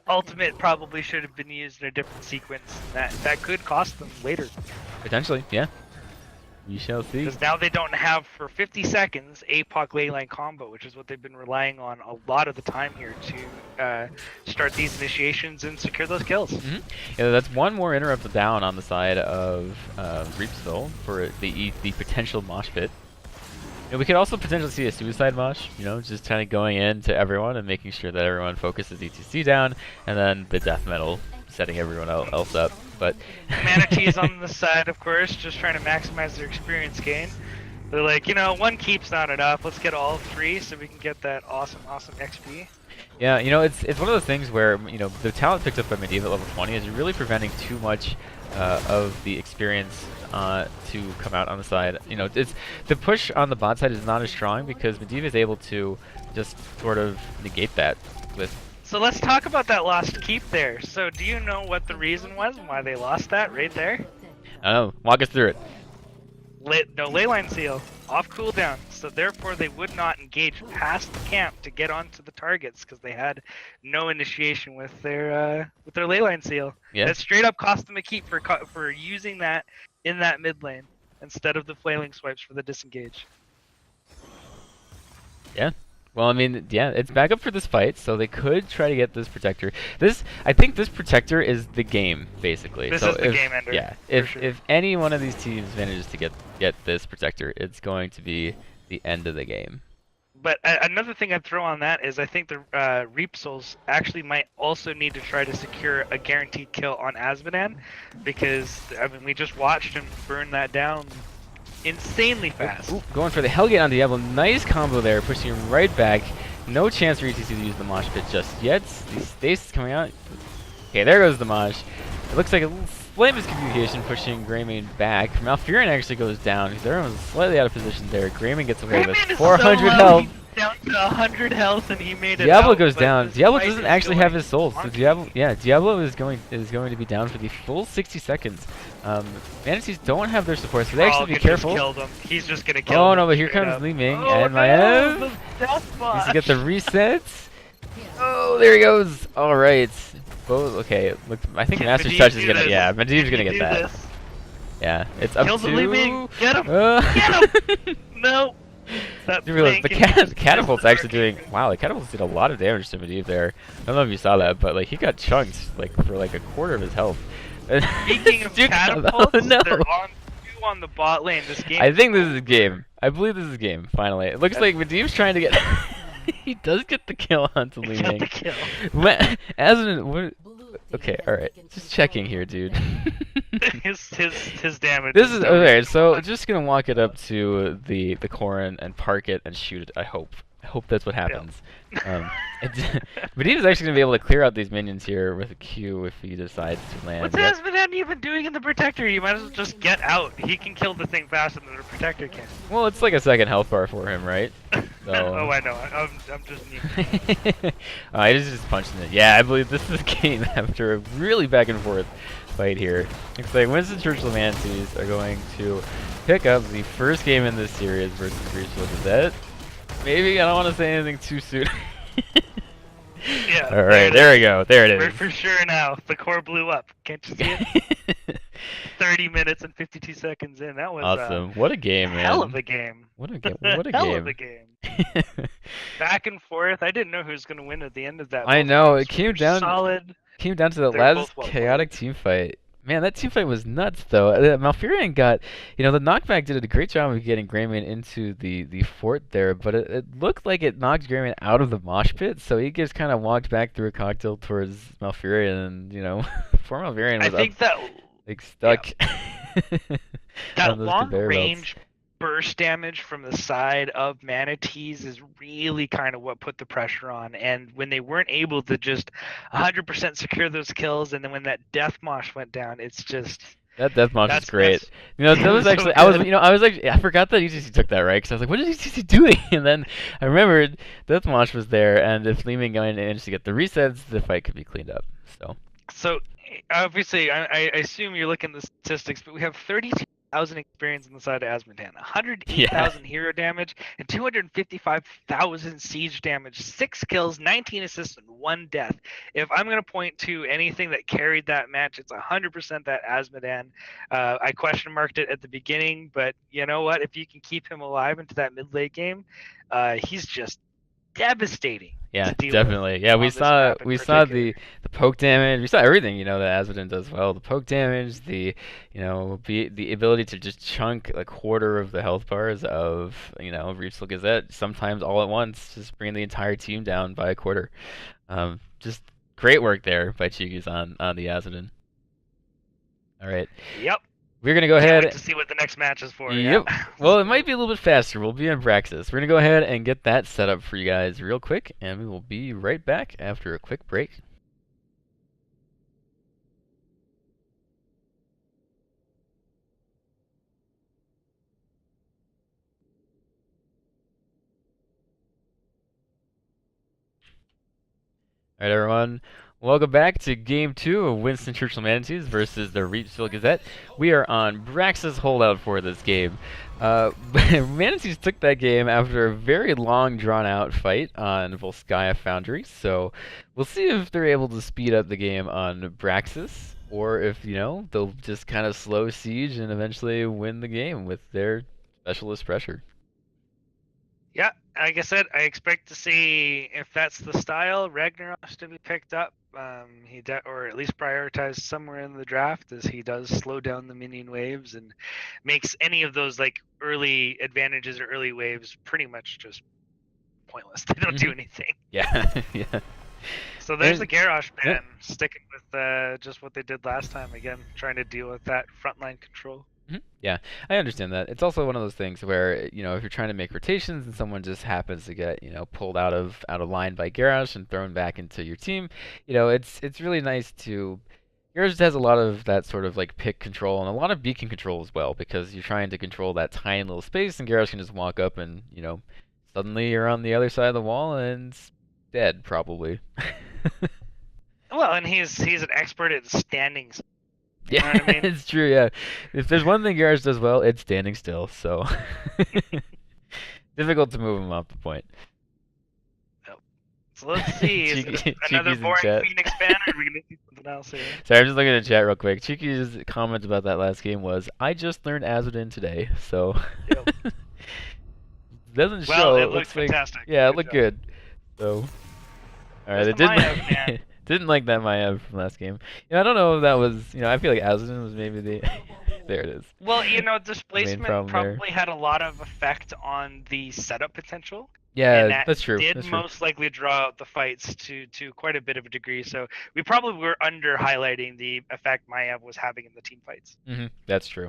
ultimate probably should have been used in a different sequence. That could cost them later. Potentially, yeah. We shall see. Because now they don't have, for 50 seconds, APOC leyline combo, which is what they've been relying on a lot of the time here to start these initiations and secure those kills. Mm-hmm. Yeah, that's one more interrupt down on the side of Reepsville for the potential mosh pit. You know, we could also potentially see a suicide mosh, you know, just kind of going into everyone and making sure that everyone focuses ETC down, and then the death metal setting everyone else up. But Manatees on the side, of course, just trying to maximize their experience gain. They're like, you know, 1 keep's not enough. Let's get all 3 so we can get that awesome XP. Yeah, you know, it's one of those things where, you know, the talent picked up by Medivh at level 20 is really preventing too much of the experience to come out on the side. You know, the push on the bot side is not as strong because Medivh is able to just sort of negate that with. So let's talk about that lost keep there. So do you know what the reason was and why they lost that right there? I don't know. Walk us through it. No leyline seal, off cooldown, so therefore they would not engage past the camp to get onto the targets because they had no initiation with their leyline seal. Yeah. That straight up cost them a keep for using that in that mid lane instead of the flailing swipes for the disengage. Yeah. Well, I mean, yeah, it's back up for this fight, so they could try to get this protector. I think this protector is the game, basically. This so is the game ender. Yeah, sure. if any one of these teams manages to get this protector, it's going to be the end of the game. But another thing I'd throw on that is I think the Reepsville actually might also need to try to secure a guaranteed kill on Asmodee, because I mean we just watched him burn that down insanely fast. Ooh, going for the Hellgate on Diablo. Nice combo there, pushing him right back. No chance for ETC to use the mosh pit just yet. The stasis coming out. Okay, there goes the mosh. It looks like a little slight miscommunication pushing Greymane back. Malfurion actually goes down because everyone's slightly out of position there. Greymane gets away with 400 health. Down to 100 health and he made it Diablo out, goes down. Diablo doesn't actually have his souls. So monkey. Diablo is going to be down for the full 60 seconds. Manatees don't have their support, so they actually be careful. Killed him. He's just gonna kill him. Oh no, but here comes Li Ming and Maiev. The death bot. Needs to get the resets. Oh, there he goes. All right. Both. Okay. Look, I think Master's Medivh Touch is do gonna. this. Yeah, Medivh's gonna get Do that. this. Yeah, it's up Kill to. the Li Ming. Get him. Get him. No. That You realize the thing catapult's actually doing. Wow, the catapults did a lot of damage to Medivh there. I don't know if you saw that, but like he got chunked like for like a quarter of his health. Speaking of catapults, oh, no. they're on 2 on the bot lane. This game. I think this is a game. I believe this is a game. Finally, it looks like Medivh's trying to get. He does get the kill onto Li Got Ming. the kill. What? Okay, all right. Just checking here, dude. his damage. This is okay. So just gonna walk it up to the core and park it and shoot it. I hope that's what happens. But he was actually gonna be able to clear out these minions here with a Q if he decides to land. What's Asmodee even doing in the Protector? You might as well just get out. He can kill the thing faster than the Protector can. Well, it's like a second health bar for him, right? So. Oh, I know. I'm just new. He's just punching it. Yeah, I believe this is a game after a really back and forth fight here. Looks like Winston, Churchill, Manatees are going to pick up the first game in this series versus Reepsville Gazette. Maybe I don't want to say anything too soon. Yeah, All right, there we go. There it We're is. for sure now. The core blew up. Can't you see it? 30 minutes and 52 seconds in. That was Awesome. What a a game, hell of man. a game. What a game. What a Hell of a game. game. Back and forth. I didn't know who was going to win at the end of that. I Both know. teams were solid. Came down to the They were last both well chaotic played. team fight. Man, that team fight was nuts, though. Malfurion got, the knockback did a great job of getting Greymane into the fort there, but it looked like it knocked Greymane out of the mosh pit, so he just kind of walked back through a cocktail towards Malfurion, and, poor Malfurion I was up, think that like, yeah, stuck on that those long conveyor belts. range burst damage from the side of Manatees is really kind of what put the pressure on. And when they weren't able to just 100% secure those kills, and then when that death mosh went down, it's just That death mosh was great. that's That it was was so actually, good. I was like, I forgot that UCC took that, right? Because I was like, what is UCC doing? And then I remembered death mosh was there, and if Leeming managed to get the resets, the fight could be cleaned up. So obviously, I assume you're looking at the statistics, but we have 32,000 experience on the side of Asmodan, Yeah. 108,000 hero damage, and 255,000 siege damage, 6 kills, 19 assists, and 1 death. If I'm going to point to anything that carried that match, it's 100% that Asmodan. I question marked it at the beginning, but you know what? If you can keep him alive into that mid late game, he's just devastating. Yeah, definitely. Yeah, we saw the poke damage. We saw everything, that Asmodan does well. The poke damage, the ability to just chunk a quarter of the health bars of, Reepsville Gazette sometimes all at once, just bringing the entire team down by a quarter. Just great work there by Cheekies on the Asmodan. All right. Yep. We're going to go Can't ahead. wait to see what the next match is for. Yep. Yeah. Well, it might be a little bit faster. We'll be in Braxis. We're going to go ahead and get that set up for you guys real quick, and we will be right back after a quick break. All right, everyone. Welcome back to Game 2 of Winston Churchill Manatees versus the Reepsville Gazette. We are on Braxis holdout for this game. Manatees took that game after a very long, drawn-out fight on Volskaya Foundry, so we'll see if they're able to speed up the game on Braxis, or if, they'll just kind of slow siege and eventually win the game with their specialist pressure. Yeah, like I said, I expect to see if that's the style, Ragnarok to be picked up. Or at least prioritized somewhere in the draft, as he does slow down the minion waves and makes any of those like early advantages or early waves pretty much just pointless. They don't do anything. Yeah, yeah. So there's the Garrosh ban, sticking with just what they did last time. Again, trying to deal with that frontline control. Yeah, I understand that. It's also one of those things where, if you're trying to make rotations and someone just happens to get, pulled out of line by Garrosh and thrown back into your team, it's really nice to. Garrosh has a lot of that sort of like pick control and a lot of beacon control as well, because you're trying to control that tiny little space, and Garrosh can just walk up and, suddenly you're on the other side of the wall and dead probably. Well, and he's an expert at standing. Yeah, you know what I mean? It's true, yeah. If there's one thing Garrosh does well, it's standing still, so difficult to move him off the point. Nope. So let's see. Is it another boring Phoenix banner? Or are we going to see something else here? Sorry, I'm just looking at the chat real quick. Cheeky's comment about that last game was, I just learned Asmodan today, so Yep. Doesn't show. Well, it looks fantastic. Yeah, it looked good. So, alright, it didn't. Didn't like that Maya from last game. I don't know if that was, I feel like Asmodan was maybe the. There it is. Well, displacement probably had a lot of effect on the setup potential. Yeah, that's true. Did most likely draw out the fights to quite a bit of a degree. So we probably were under highlighting the effect Maya was having in the team fights. That's true.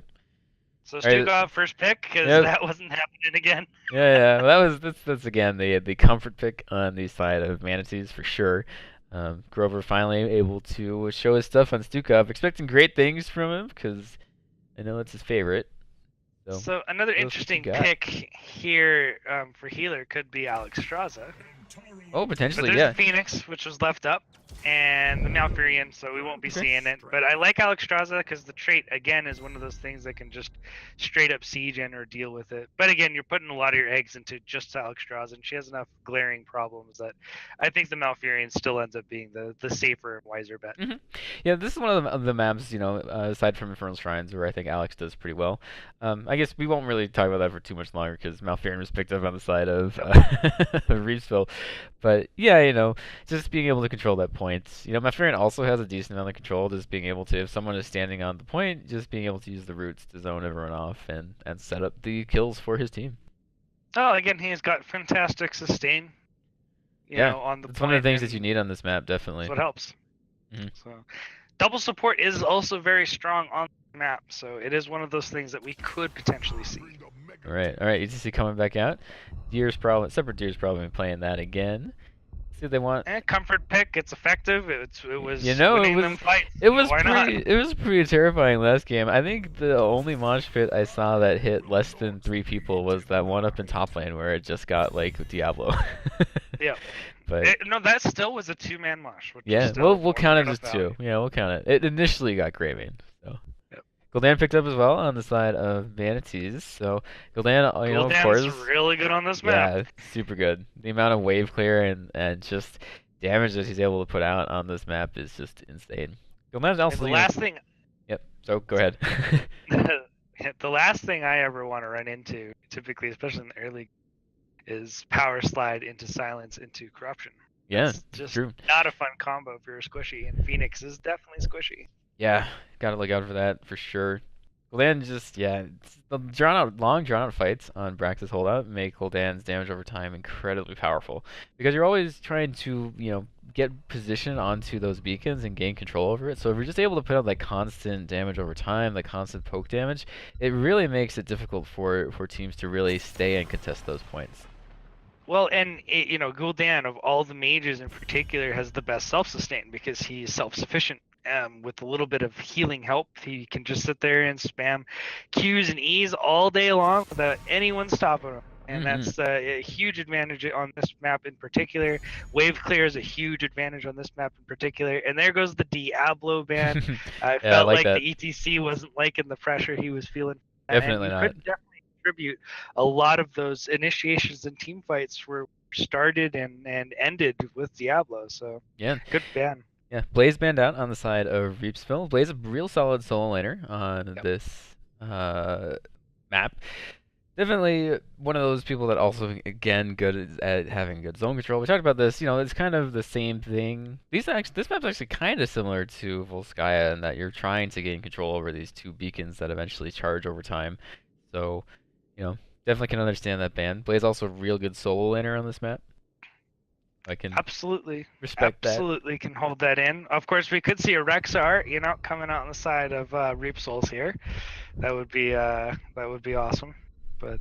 So Stugov first pick, because that wasn't happening again. Yeah. Well, that's again the comfort pick on the side of Manatees for sure. Grover finally able to show his stuff on Stukov, expecting great things from him because I know it's his favorite. So another interesting pick here for healer could be Alex Straza. Oh, But potentially, there's yeah. the Phoenix, which was left up, and the Malfurion, so we won't be Okay. seeing it. But I like Alexstrasza because the trait, again, is one of those things that can just straight up siege in or deal with it. But again, you're putting a lot of your eggs into just Alexstrasza, and she has enough glaring problems that I think the Malfurion still ends up being the safer and wiser bet. Hmm. Yeah, this is one of the maps, aside from Infernal Shrines, where I think Alex does pretty well. I guess we won't really talk about that for too much longer because Malfurion was picked up on the side of Yep. Reepsville. But yeah, just being able to control that point. Malfurion also has a decent amount of control, just being able to, if someone is standing on the point, just being able to use the roots to zone everyone off and set up the kills for his team. Oh, again, he's got fantastic sustain. On the it's point, one of the things that you need on this map, definitely. That's what helps. Mhm. So, double support is also very strong on the map, so it is one of those things that we could potentially see. All right, ETC coming back out. Separate Deer's probably playing that again. See what they want. Comfort pick, it's effective. It was winning them fights. It was Why not? It was pretty terrifying last game. I think the only mosh pit I saw that hit less than 3 people was that one up in top lane where it just got like Diablo. Yeah. But no, that still was a 2-man mosh. yeah, we'll count it as 2. Yeah, we'll count it. It initially got Graving, so. Yep. Gul'dan picked up as well on the side of Manatees, so Gul'dan, of course, is really good on this map. Yeah, super good. The amount of wave clear and just damage that he's able to put out on this map is just insane. Gul'dan's also the last thing. Yep. So go ahead. The last thing I ever want to run into, typically, especially in the early, is power slide into silence into corruption. Yeah, it's just true. Not a fun combo if you're squishy, and Phoenix is definitely squishy. Yeah, gotta look out for that for sure. Gul'dan just, the long drawn out fights on Brax's holdout make Gul'dan's damage over time incredibly powerful. Because you're always trying to, get position onto those beacons and gain control over it. So if you're just able to put out like constant damage over time, like constant poke damage, it really makes it difficult for teams to really stay and contest those points. Well, and Gul'dan of all the mages in particular has the best self-sustain because he's self-sufficient. With a little bit of healing help, he can just sit there and spam Qs and Es all day long without anyone stopping him. And that's a huge advantage on this map in particular. Wave clear is a huge advantage on this map in particular. And there goes the Diablo ban. I felt like the ETC wasn't liking the pressure he was feeling. Definitely not. Could definitely contribute. A lot of those initiations and team fights were started and ended with Diablo. So yeah, good ban. Yeah, Blaze banned out on the side of Reepsville. Blaze a real solid solo laner on this map. Definitely one of those people that also, again, good at having good zone control. We talked about this, it's kind of the same thing. This map's actually kind of similar to Volskaya in that you're trying to gain control over these 2 beacons that eventually charge over time. So, definitely can understand that ban. Blaze also a real good solo laner on this map. I can absolutely respect that. Absolutely can hold that in. Of course, we could see a Rexar, coming out on the side of Reepsville here. That would be awesome. But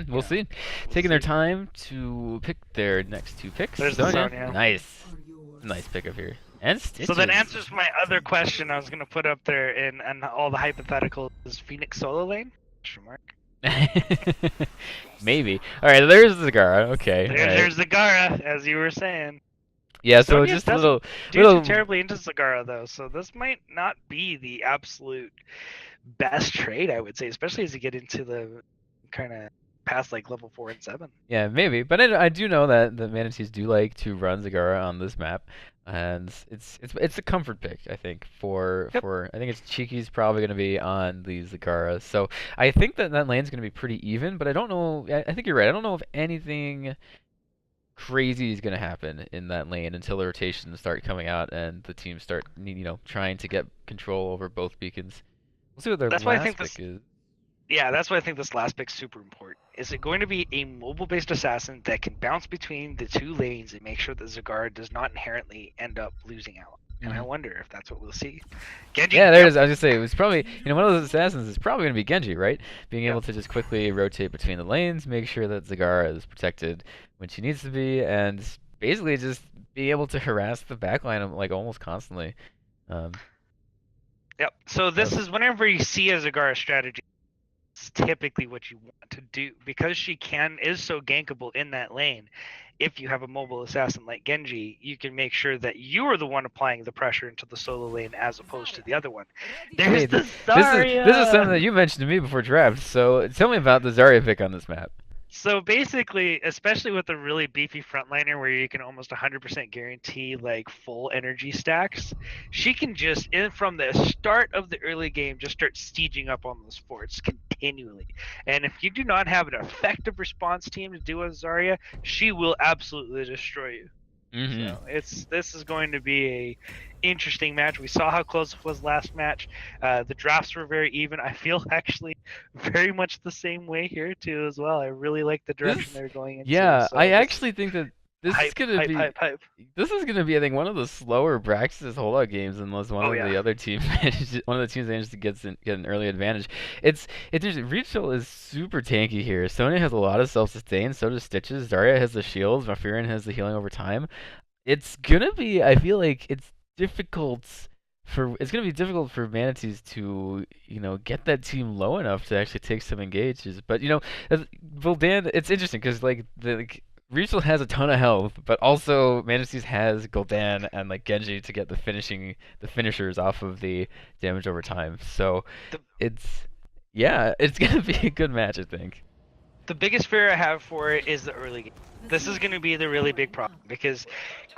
we'll see. Taking their time to pick their next 2 picks. There's the Sonya. Nice pickup here. And Stitches. So that answers my other question I was going to put up there in all the hypotheticals. Is Phoenix solo lane? Mark. Maybe. All right, there's Zagara. Okay. There's Zagara, as you were saying. Yeah, so just a little. Too terribly into Zagara though, so this might not be the absolute best trade, I would say, especially as you get into the kind of past like level 4 and 7. Yeah, maybe, but I do know that the Manatees do like to run Zagara on this map, and it's a comfort pick, I think, for I think it's Cheeky's probably going to be on the Zagara, so I think that lane's going to be pretty even, but I don't know. I think you're right. I don't know if anything crazy is going to happen in that lane until the rotations start coming out and the teams start trying to get control over both beacons. We'll see what their last pick is. Yeah, that's why I think this last pick's super important. Is it going to be a mobile-based assassin that can bounce between the 2 lanes and make sure that Zagara does not inherently end up losing out? And I wonder if that's what we'll see. Genji. Yeah, there it is. I was gonna say it was probably one of those assassins is probably gonna be Genji, right? Being able to just quickly rotate between the lanes, make sure that Zagara is protected when she needs to be, and basically just be able to harass the backline like almost constantly. Yep. So this is whenever you see a Zagara strategy, it's typically what you want to do because she is so gankable in that lane. if you have a mobile assassin like Genji, you can make sure that you are the one applying the pressure into the solo lane as opposed to the other one. There's Hey, the this is something Zarya! that you mentioned to me before draft. So tell me about the Zarya pick on this map. So basically, especially with a really beefy frontliner where you can almost 100% guarantee like full energy stacks, she can just from the start of the early game just start sieging up on those forts continually. And if you do not have an effective response team to do with Zarya, she will absolutely destroy you. So this is going to be a interesting match. We saw how close it was last match. The drafts were very even. I feel actually very much the same way here too as well. I really like the direction they're going into. Yeah, So I actually think that this is gonna be hype. this is gonna be I think one of the slower Braxis holdout games unless one of the other teams one of the teams manages to get an early advantage. It's interesting. Reepsville is super tanky here. Sonya has a lot of self-sustain, so does Stitches. Zarya has the shields, Malfurion has the healing over time. It's gonna be I feel like it's gonna be difficult for Manatees to get that team low enough to actually take some engages. But Gul'dan, it's interesting because Reepsville has a ton of health, but also Manatees has Gul'dan and like Genji to get the finishers off of the damage over time. So it's gonna be a good match, I think. The biggest fear I have for it is the early game. This is going to be the really big problem because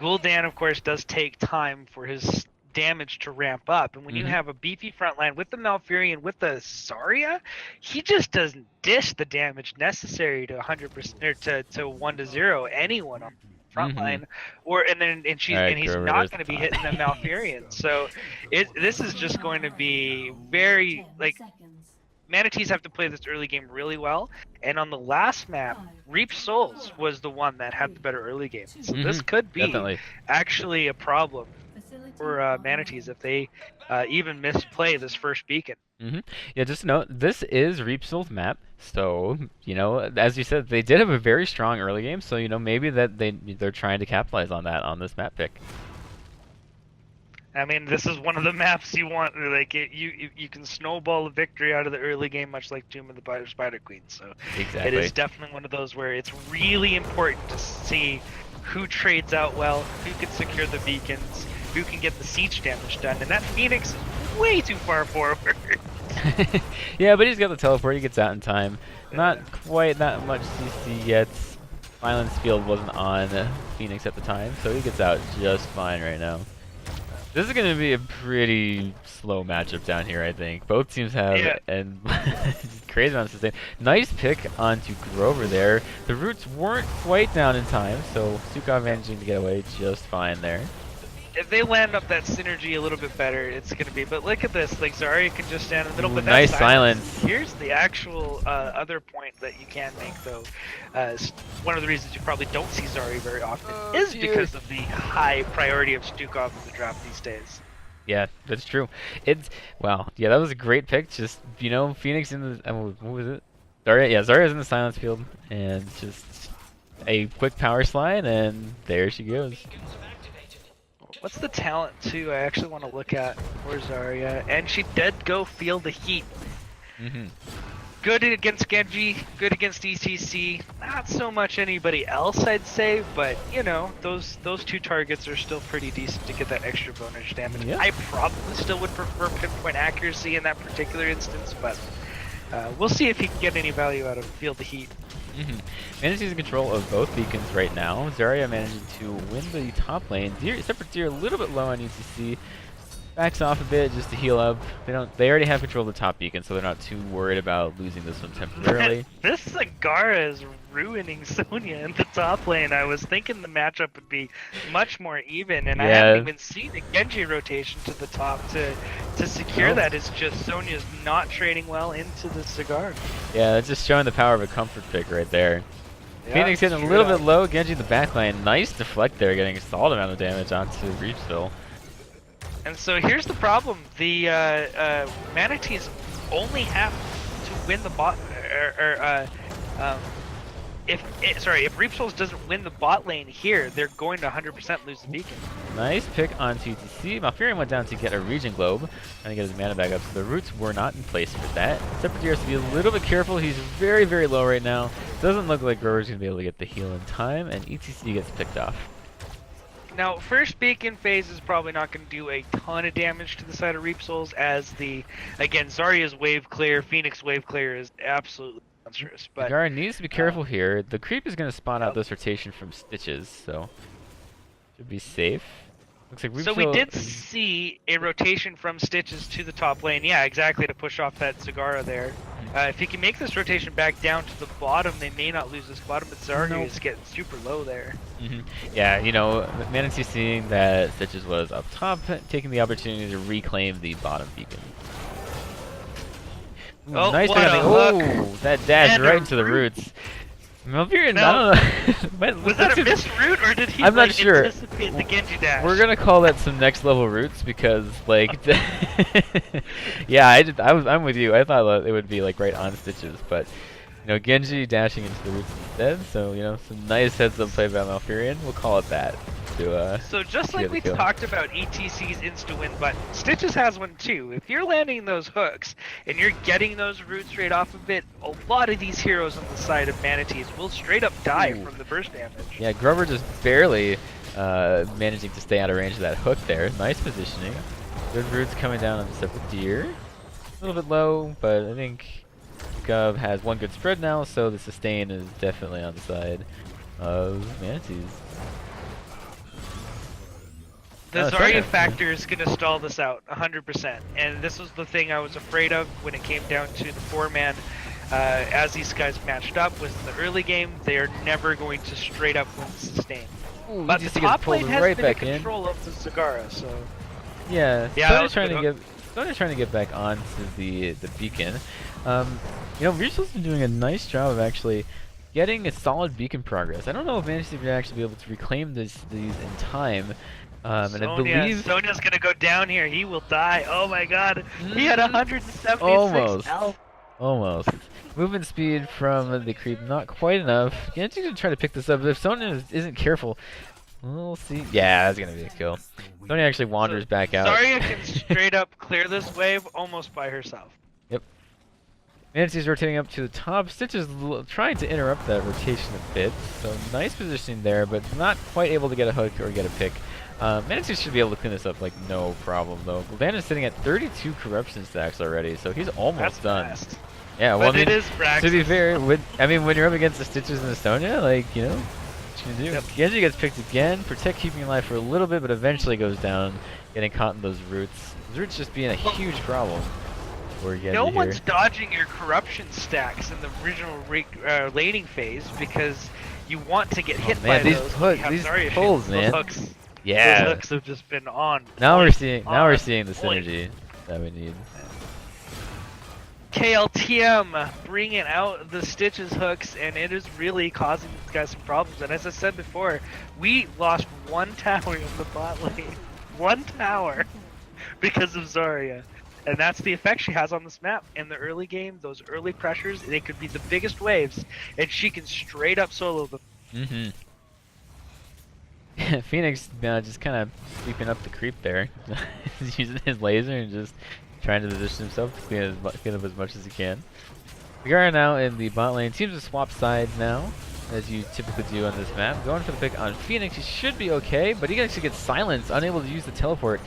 Gul'dan, of course, does take time for his damage to ramp up. And when you have a beefy front line with the Malfurion, with the Zarya, he just doesn't dish the damage necessary to 100% or to 1-0 anyone on the front line. And he's not going to be hitting the Malfurion. So this is just going to be very like. Manatees have to play this early game really well, and on the last map, Reap Souls was the one that had the better early game. So this could be actually a problem for Manatees if they even misplay this first beacon. Yeah, just note, this is Reepsville's map, so, as you said, they did have a very strong early game, so, maybe that they're trying to capitalize on that on this map pick. I mean, this is one of the maps you want. Like, you can snowball a victory out of the early game, much like Tomb of the Spider Queen. So it is definitely one of those where it's really important to see who trades out well, who can secure the beacons, who can get the siege damage done. And that Phoenix is way too far forward. Yeah, but he's got the teleport. He gets out in time. Not quite that much CC yet. Violence Field wasn't on Phoenix at the time, so he gets out just fine right now. This is going to be a pretty slow matchup down here, I think. Both teams have and crazy amount of sustain. Nice pick onto Grover there. The roots weren't quite down in time, so Sukov managing to get away just fine there. If they land up that synergy a little bit better, it's going to be. But look at this, like Zarya can just stand in the middle. But nice silence. Here's the actual other point that you can make, though. One of the reasons you probably don't see Zarya very often is because of the high priority of Stukov in the draft these days. Yeah, that's true. Wow. Yeah, that was a great pick. Just Phoenix in the what was it? Zarya. Yeah, Zarya's in the silence field, and just a quick power slide, and there she goes. What's the talent, too? I actually want to look at for Zarya. And she did go feel the heat. Good against Genji, good against ECC. Not so much anybody else, I'd say, but, those two targets are still pretty decent to get that extra bonus damage. Yeah. I probably still would prefer pinpoint accuracy in that particular instance, but we'll see if he can get any value out of Feel the Heat. Manatees in control of both beacons right now. Zarya managing to win the top lane. Separate Deer a little bit low on ECC. Backs off a bit just to heal up. They already have control of the top beacon, so they're not too worried about losing this one temporarily. This Sagara is ruining Sonya in the top lane. I was thinking the matchup would be much more even, and I haven't even seen the Genji rotation to the top to secure that. It's just Sonya's not trading well into the Sagara. Yeah, that's just showing the power of a comfort pick right there. Yeah, Phoenix hitting a little bit low. Genji in the backline. Nice deflect there, getting a solid amount of damage onto Reepsville. And so here's the problem: the Manatees only have to win the bot. If Reepsville doesn't win the bot lane here, they're going to 100% lose the beacon. Nice pick onto TC. Malfurion went down to get a Regen Globe, trying to get his mana back up. So the roots were not in place for that. Separate has to be a little bit careful. He's very, very low right now. Doesn't look like Grover's going to be able to get the heal in time, and ETC gets picked off. Now, first beacon phase is probably not going to do a ton of damage to the side of Reepsville, as again, Zarya's wave clear, Phoenix wave clear is absolutely monstrous. But Gara needs to be careful here. The creep is going to spawn out this rotation from Stitches, so should be safe. Looks like Reepsville... So we did see a rotation from Stitches to the top lane. Yeah, exactly, to push off that Zagara there. If he can make this rotation back down to the bottom, they may not lose this bottom, but Zarya is getting super low there. Yeah, you know, Manatees seeing that Stitches was up top, taking the opportunity to reclaim the bottom beacon. Ooh, Oh, nice what a oh, that dash And right a into the root. roots. Malfurion, No. I don't know. Was that a missed route, or did he I'm not sure. anticipate the Genji dash? We're gonna call that some next level roots because, like, yeah, I'm with you. I thought it would be like right on Stitches, but you know, Genji dashing into the roots instead. So you know, some nice heads up play by Malfurion. We'll call it that. So just like we talked about ETC's insta-win button, Stitches has one too. If you're landing those hooks and you're getting those roots straight off of it, a lot of these heroes on the side of Manatees will straight up die from the burst damage. Yeah, Grover just barely managing to stay out of range of that hook there. Nice positioning. Good roots coming down on the separate deer. A little bit low, but I think Gov has one good spread now, so the sustain is definitely on the side of Manatees. The Zarya factor is going to stall this out 100%, and this was the thing I was afraid of when it came down to the 4-man. As these guys matched up with the early game, they are never going to straight up win the sustain. But the top lane has been in control of the Zagara, so... Yeah, Sony's trying to get back onto the beacon. You know, Reepsville's been doing a nice job of actually getting a solid beacon progress. I don't know if Manatees would actually be able to reclaim these in time. And I believe Sonya's gonna go down here. He will die. Oh my god. He had 176 health. Almost. Movement speed from the creep, not quite enough. Genji's gonna try to pick this up, but if Sonya isn't careful, we'll see. Yeah, that's gonna be a kill. Sonya actually wanders back out. Zarya can straight up clear this wave almost by herself. Yep. Manatees rotating up to the top. Stitch is trying to interrupt that rotation a bit, so nice positioning there, but not quite able to get a hook or get a pick. Manatees should be able to clean this up like no problem though. Gul'dan is sitting at 32 corruption stacks already, so he's almost done. Fast. Yeah, well, but it is Braxis. To be fair, when you're up against the Stitches and Estonia, like, you know, what you can do. Yep. Genji gets picked again, Protect keeping alive for a little bit, but eventually goes down, getting caught in those roots. Those roots just being a huge problem. No one's dodging your corruption stacks in the original laning phase because you want to get hit by these those. These pulls, man. Hooks. Yeah. Those hooks have just been on. Now we're seeing the synergy that we need. KLTM bringing out the Stitches hooks, and it is really causing these guys some problems. And as I said before, we lost one tower in the bot lane. One tower because of Zarya. And that's the effect she has on this map. In the early game, those early pressures, they could be the biggest waves, and she can straight up solo them. Phoenix just kind of sweeping up the creep there. He's using his laser and just trying to position himself to clean up as much as he can. We are now in the bot lane. Seems to swap sides now, as you typically do on this map. Going for the pick on Phoenix. He should be okay, but he actually gets silenced, unable to use the teleport.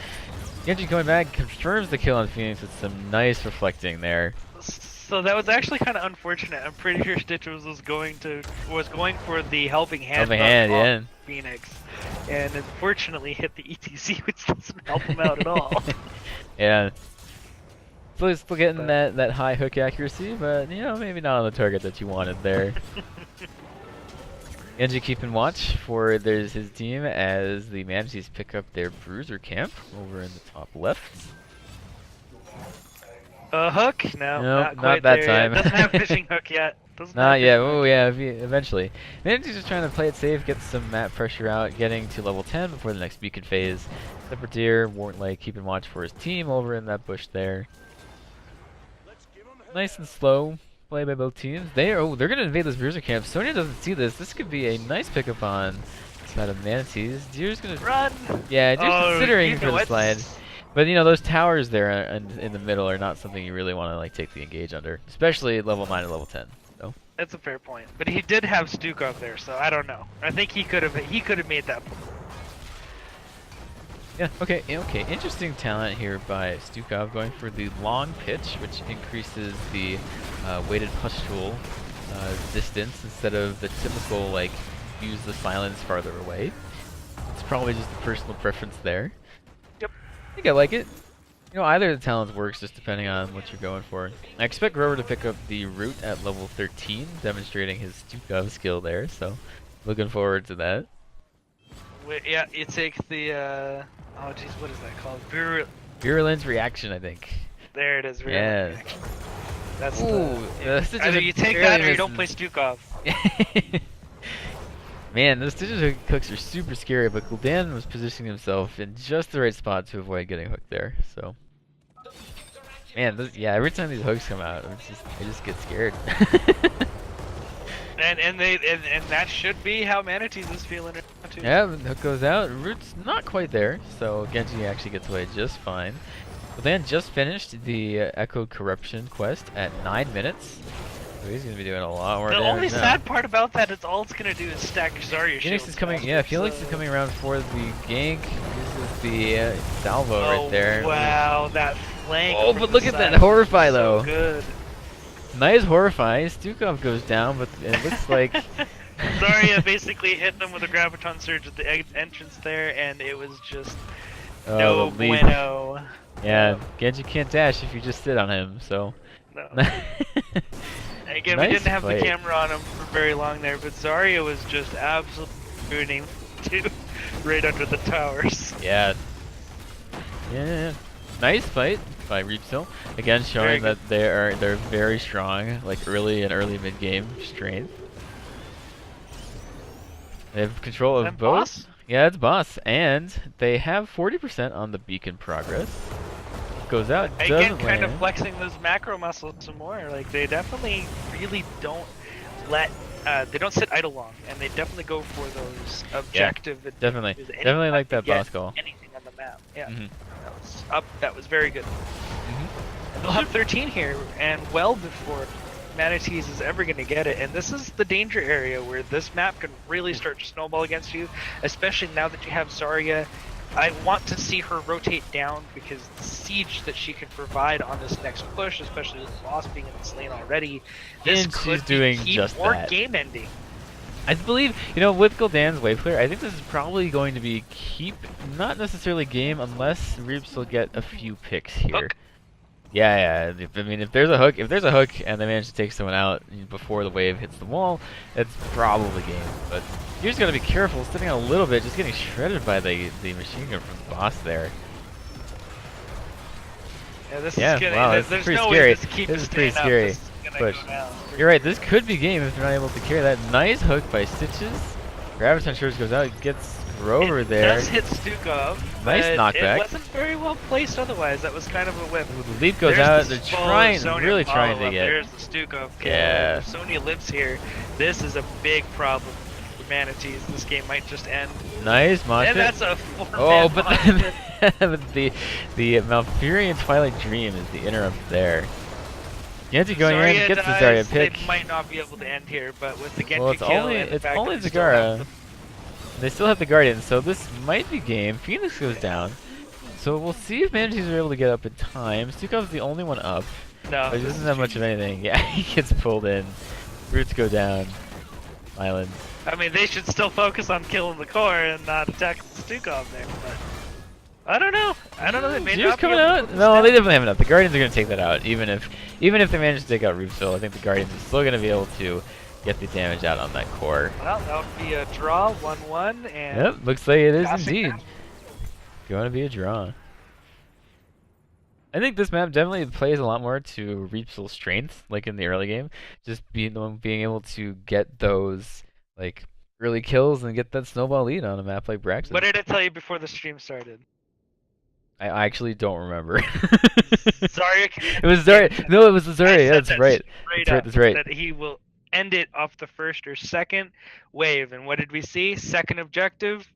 Genji coming back, confirms the kill on Phoenix with some nice reflecting there. So that was actually kind of unfortunate. I'm pretty sure Stitches was going for the helping hand yeah. Phoenix, and unfortunately hit the ETC, which doesn't help him out at all. Yeah. Still getting that high hook accuracy, but you know, maybe not on the target that you wanted there. Genji keeping watch for his team as the Manatees pick up their bruiser camp over in the top left. A hook? No, nope, not that time. Doesn't have fishing hook yet. Not yet. Oh yeah, eventually. Manatees just trying to play it safe, get some map pressure out, getting to level 10 before the next beacon phase. Separate Deer, Warntlake keeping watch for his team over in that bush there. Nice and slow play by both teams. They're gonna invade this bruiser camp. Sonya doesn't see this. This could be a nice pickup on side of Manatees. Deer's gonna run. Yeah, Deer's considering for the slide. But you know, those towers there in the middle are not something you really want to like take the engage under, especially at level 9 and level 10. So. That's a fair point. But he did have Stukov there, so I don't know. I think he could have made that point. Yeah, okay, interesting talent here by Stukov going for the long pitch, which increases the weighted pustule distance instead of the typical, like, use the silence farther away. It's probably just a personal preference there. Yep. I think I like it. You know, either of the talents works just depending on what you're going for. I expect Grover to pick up the root at level 13, demonstrating his Stukov skill there, so looking forward to that. Yeah, you take the, oh jeez, what is that called? Virulence reaction, I think. There it is, Virulence reaction. That's either you take that or you don't play Stukov. Man, those Stitches hooks are super scary, but Gul'dan was positioning himself in just the right spot to avoid getting hooked there, so. Man, yeah, every time these hooks come out, I just get scared. And that should be how Manatees is feeling it too. Yeah, the hook goes out. Root's not quite there, so Genji actually gets away just fine. Gul'dan just finished the Echoed Corruption quest at 9 minutes. So he's gonna be doing a lot more damage now. The only sad part about that is all it's gonna do is stack Zarya Phoenix shields. is coming, yeah, Felix is coming around for the gank. This is the salvo right there. Wow, that flank. Oh, but look at that Horrify though. So good. Nice Horrify. Stukov goes down, but it looks like Zarya basically hit them with a Graviton Surge at the entrance there, and it was just no bueno. Yeah, Genji can't dash if you just sit on him, so. No. Again, nice we didn't have fight. the camera on him for very long there, but Zarya was just absolutely ruining right under the towers. Yeah. Yeah. Nice fight by Reepsville. Again, showing that they're very strong, like early and early mid game strength. They have control of both. Boss? Yeah, it's boss, and they have 40% on the beacon progress. Goes out, again, kind of flexing those macro muscles some more. Like they definitely really don't let they don't sit idle long, and they definitely go for those objective. Yeah, definitely like that boss call. Anything on the map, yeah. That was very good. And they'll have 13 here, and well before Manatees is ever going to get it. And this is the danger area where this map can really start to snowball against you, especially now that you have Zarya. I want to see her rotate down because the siege that she can provide on this next push, especially with the boss being in this lane already, this and could she's doing be just more that. game ending. I believe, you know, with Gul'dan's wave clear, I think this is probably going to be not necessarily game unless Reeps will get a few picks here. Hook. Yeah. I mean, if there's a hook and they manage to take someone out before the wave hits the wall, it's probably game. But you just gotta be careful, sitting out a little bit, just getting shredded by the machine gun from the boss there. Yeah, this is gonna, wow, there's pretty no scary. way this is pretty scary. But you're right, this could be game if they're not able to carry that. Nice hook by Stitches. Graviton Surge goes out, gets Rover there. It does hit Stukov. Nice knockback. It wasn't very well placed otherwise. That was kind of a whip. The leap goes out. They're really trying to get. There's the Stukov kill. Yeah. If Sonya lives here, this is a big problem for Manatees. This game might just end. Nice mosh And pit. that's a 4-man but the Malfurion Twilight Dream is the interrupt there. Genji going in, gets the Zarya pick. They might not be able to end here, but with the Genji well, it's kill only Zagara. They still have the Guardian, so this might be game. Phoenix goes down. So we'll see if Manatees are able to get up in time. Stukov's the only one up. No. But he doesn't have much of anything. Yeah, he gets pulled in. Roots go down. Island. I mean, they should still focus on killing the core and not attack the Stukov there, but I don't know. They may not coming out? No, they definitely have enough. The Guardians are going to take that out, even if they manage to take out Reepsville. I think the Guardians are still going to be able to get the damage out on that core. Well, that would be a draw, 1-1, and... Yep, looks like it is indeed. Going to be a draw. I think this map definitely plays a lot more to Reepsville's strength, like in the early game. Just being able to get those, like, early kills and get that snowball lead on a map like Braxton. What did I tell you before the stream started? I actually don't remember. Zarya. It was Zarya. No, it was Zarya. Yeah, that's right. That's right. That he will end it off the first or second wave. And what did we see? Second objective.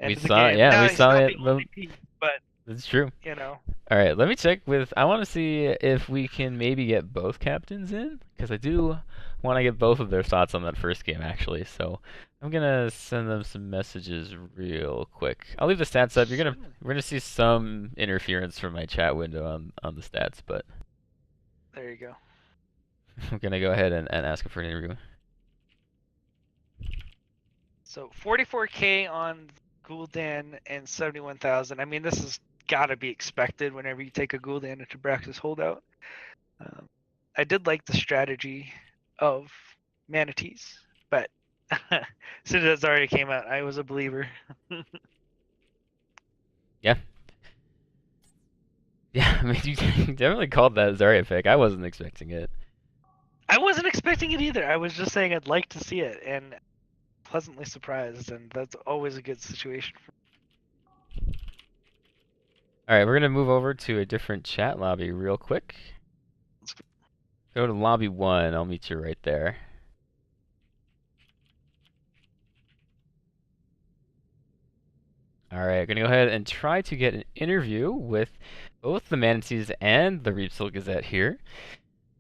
We saw it. Yeah, we saw it. MVP, but That's true. You know. All right, let me check with. I want to see if we can maybe get both captains in, because I do want to get both of their thoughts on that first game, actually. So I'm gonna send them some messages real quick. I'll leave the stats up. We're gonna see some interference from my chat window on the stats, but There you go. I'm gonna go ahead and ask for an interview. So 44K on Gul'dan and 71,000. I mean, this has got to be expected whenever you take a Gul'dan into Brax's holdout. I did like the strategy of Manatees, but as soon as Zarya came out, I was a believer. Yeah. Yeah, I mean, you definitely called that Zarya pick. I wasn't expecting it. I wasn't expecting it either. I was just saying I'd like to see it, and pleasantly surprised, and that's always a good situation. All right, we're gonna move over to a different chat lobby real quick. Go to lobby 1. I'll meet you right there. All right, gonna go ahead and try to get an interview with both the Manatees and the Reepsville Gazette here.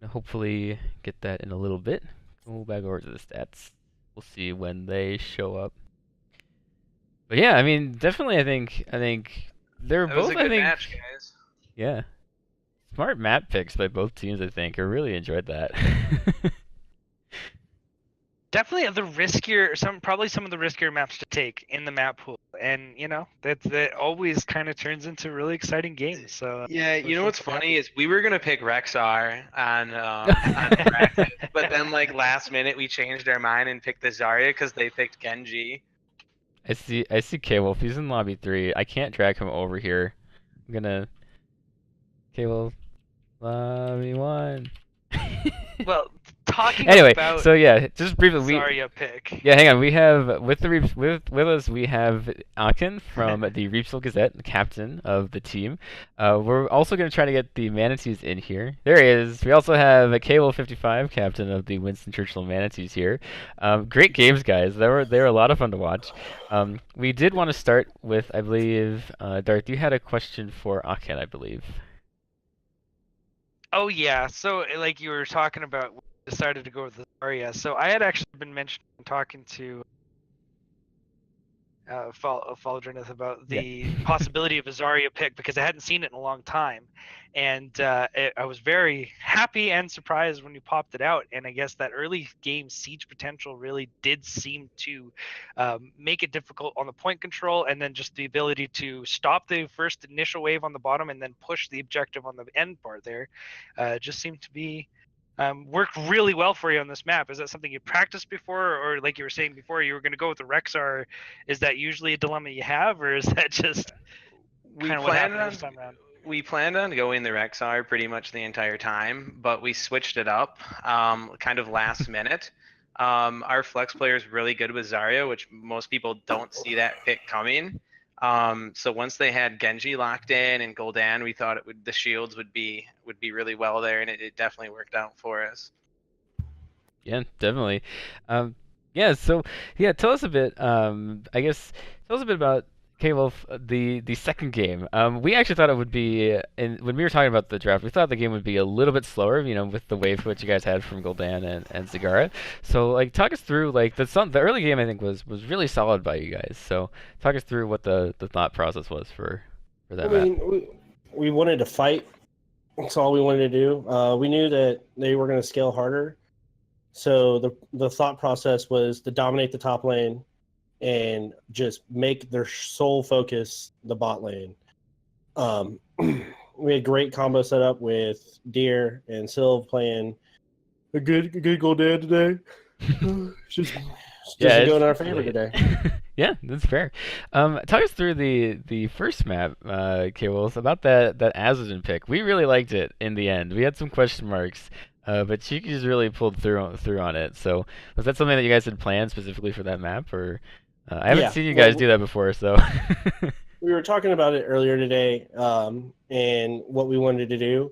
Hopefully get that in a little bit. Go back over to the stats. We'll see when they show up. But yeah, I mean, definitely, I think they're That both. was a good I think, match, guys. yeah, smart map picks by both teams. I think I really enjoyed that. Definitely probably some of the riskier maps to take in the map pool, and that always kind of turns into really exciting games. So Yeah, you know what's funny is we were gonna pick Rexar on Bracket, but then like last minute we changed our mind and picked the Zarya because they picked Genji. I see K-Wolf. He's in lobby 3. I can't drag him over here. I'm gonna K-Wolf lobby 1. Well, talking Anyway, about so yeah, just briefly, Zarya pick. yeah, hang on. We have with us we have Akin from the Reepsville Gazette, the captain of the team. We're also going to try to get the Manatees in here. There he is. We also have a KWOL55, captain of the Winston Churchill Manatees here. Great games, guys. They were a lot of fun to watch. We did want to start with, I believe, Darth, you had a question for Akin, I believe. Oh yeah, so like you were talking about, we decided to go with the Zarya. So I had actually been talking to Falindrith about the possibility of a Zarya pick because I hadn't seen it in a long time, and I was very happy and surprised when you popped it out. And I guess that early game siege potential really did seem to make it difficult on the point control, and then just the ability to stop the first initial wave on the bottom and then push the objective on the end part there just seemed to be worked really well for you on this map. Is that something you practiced before, or like you were saying before, you were going to go with the Rexar? Is that usually a dilemma you have, or is that just kind of what happened this time around? We planned on going the Rexar pretty much the entire time, but we switched it up kind of last minute. Our flex player is really good with Zarya, which most people don't see that pick coming. So once they had Genji locked in and Gul'dan, we thought the shields would be really well there, and it definitely worked out for us. Yeah, definitely. Yeah, so yeah, tell us a bit. I guess tell us a bit about K-Wolf, the second game. We actually thought it would be, when we were talking about the draft, we thought the game would be a little bit slower, with the wave which you guys had from Gul'dan and Zagara. So like, talk us through like the early game. I think was really solid by you guys. So talk us through what the thought process was for that map. I mean, we wanted to fight. That's all we wanted to do. We knew that they were going to scale harder. So the thought process was to dominate the top lane and just make their sole focus the bot lane. We had great combo set up with Deer and Sylv playing a good Gul'dan today. just Yeah, go in our favor today. Yeah, that's fair. Talk us through the first map, K-Wolf, about that Azadin pick. We really liked it in the end. We had some question marks, but Cheeky just really pulled through on it. So was that something that you guys had planned specifically for that map, or I haven't seen you guys do that before, so. We were talking about it earlier today, and what we wanted to do.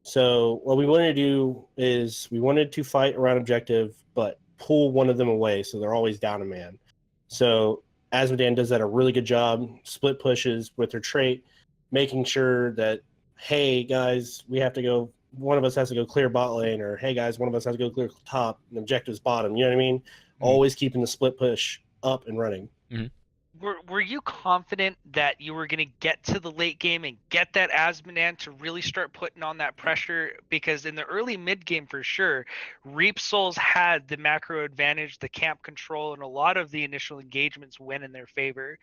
So what we wanted to do is we wanted to fight around objective, but pull one of them away so they're always down a man. So Azmodan does that a really good job. Split pushes with her trait, making sure that, hey guys, we have to go. One of us has to go clear bot lane, or hey guys, one of us has to go clear top. And objective's bottom. You know what I mean? Always keeping the split push up and running. Were you confident that you were going to get to the late game and get that Asmodan to really start putting on that pressure? Because in the early mid game, for sure, Reepsville had the macro advantage, the camp control, and a lot of the initial engagements went in their favor.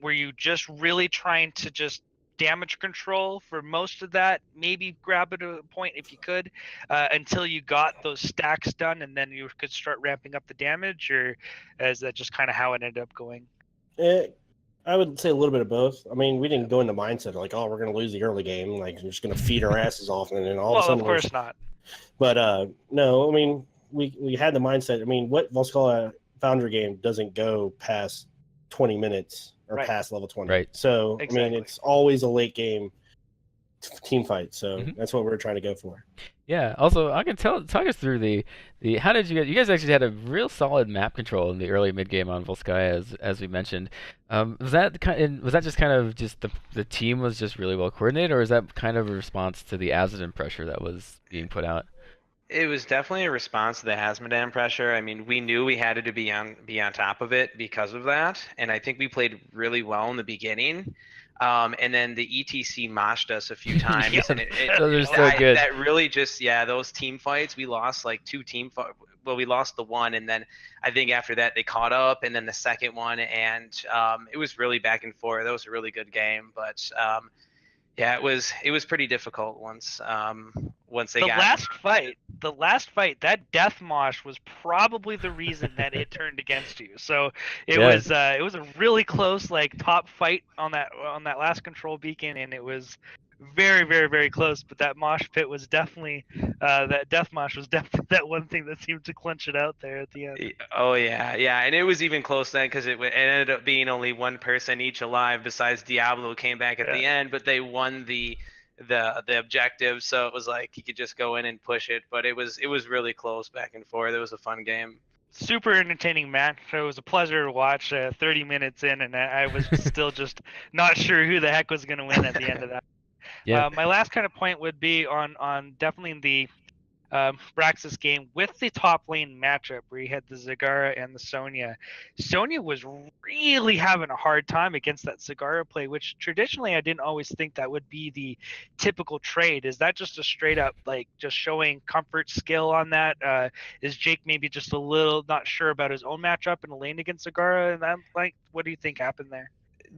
Were you just really trying to just damage control for most of that, maybe grab it a point if you could, until you got those stacks done, and then you could start ramping up the damage? Or is that just kind of how it ended up going? I would say a little bit of both. I mean, we didn't go in the mindset like, oh, we're going to lose the early game. Like, we're just going to feed our asses off, and then all of a sudden, of course not. But no, I mean, we had the mindset. I mean, what Volskala Foundry game doesn't go past 20 minutes or past level 20? Right. So Exactly. I mean, it's always a late game team fight. So that's what we're trying to go for. Yeah. Also, I can talk us through the how did you guys actually had a real solid map control in the early mid game on Volskaya, as we mentioned. Was that just kind of just the team was just really well coordinated, or is that kind of a response to the Azmodan pressure that was being put out? It was definitely a response to the Hazmadan pressure. I mean, we knew we had to be on top of it because of that, and I think we played really well in the beginning. And then the ETC moshed us a few times, and those are so good. That really just those team fights, we lost like 2 team fights. Well, we lost the one, and then I think after that they caught up, and then the second one, and it was really back and forth. That was a really good game, but it was pretty difficult once they got the last fight, that death mosh was probably the reason that it turned against you. So it was a really close top fight on that last control beacon, and it was very, very, very close. But that mosh pit was definitely that death mosh was definitely that one thing that seemed to clinch it out there at the end. Oh yeah, and it was even close then because it ended up being only one person each alive besides Diablo came back at the end, but they won the objective, so it was like he could just go in and push it. But it was really close back and forth. It was a fun game. Super entertaining match. It was a pleasure to watch. 30 minutes in, and I was still just not sure who the heck was going to win at the end of that. Yeah. My last kind of point would be on definitely the Braxis game with the top lane matchup where you had the Zagara and the Sonya. Sonya was really having a hard time against that Zagara play, which traditionally I didn't always think that would be the typical trade. Is that just a straight up just showing comfort skill on that? Is Jake maybe just a little not sure about his own matchup in the lane against Zagara? And I'm what do you think happened there?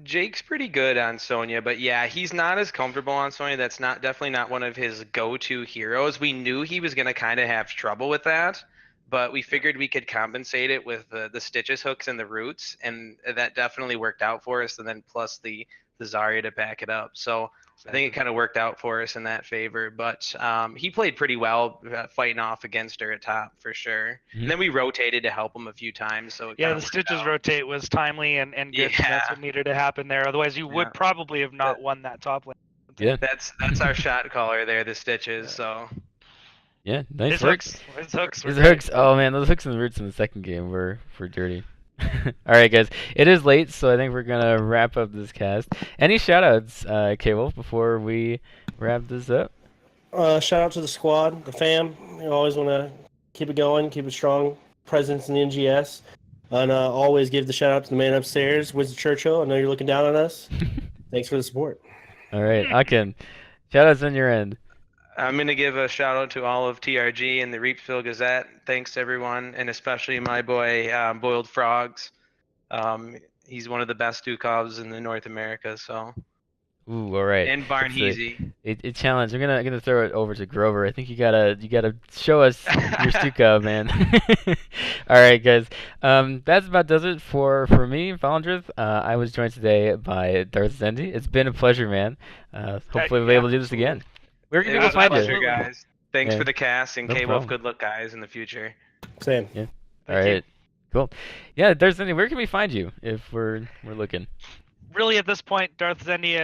Jake's pretty good on Sonya, but yeah, he's not as comfortable on Sonya. That's definitely not one of his go-to heroes. We knew he was going to kind of have trouble with that, but we figured we could compensate it with the Stitches hooks and the roots, and that definitely worked out for us, and then plus the Zarya to back it up. So I think it kind of worked out for us in that favor, but he played pretty well fighting off against her at top for sure. And then we rotated to help him a few times. So the Stitches rotate was timely and good. Yeah. That's what needed to happen there. Otherwise, you would probably have not won that top lane. Yeah, that's our shot caller there, the Stitches. So yeah, nice his work. His hooks. Oh man, those hooks and the roots in the second game were dirty. All right, guys. It is late, so I think we're gonna wrap up this cast. Any shoutouts, K-Wolf, before we wrap this up? Shout out to the squad, the fam. You always want to keep it going, keep a strong presence in the NGS, and always give the shout out to the man upstairs, Winston Churchill. I know you're looking down on us. Thanks for the support. All right, Akin. Shoutouts on your end. I'm going to give a shout out to all of TRG and the Reepsville Gazette. Thanks to everyone, and especially my boy Boiled Frogs. He's one of the best Dukovs in the North America. So. Ooh, all right. And Barnheasy. A challenge. I'm gonna throw it over to Grover. I think you gotta show us your Stukov, man. All right, guys. That's about does it for me, Falindrith. I was joined today by DarthZendie. It's been a pleasure, man. Hopefully we'll be able to do this again. Where can people find you? Guys. Thanks for the cast, and No K-Wolf, problem. good luck, guys, in the future. Same. Yeah. All right. Cool. Yeah, DarthZendie, where can we find you if we're looking? Really, at this point, DarthZendie,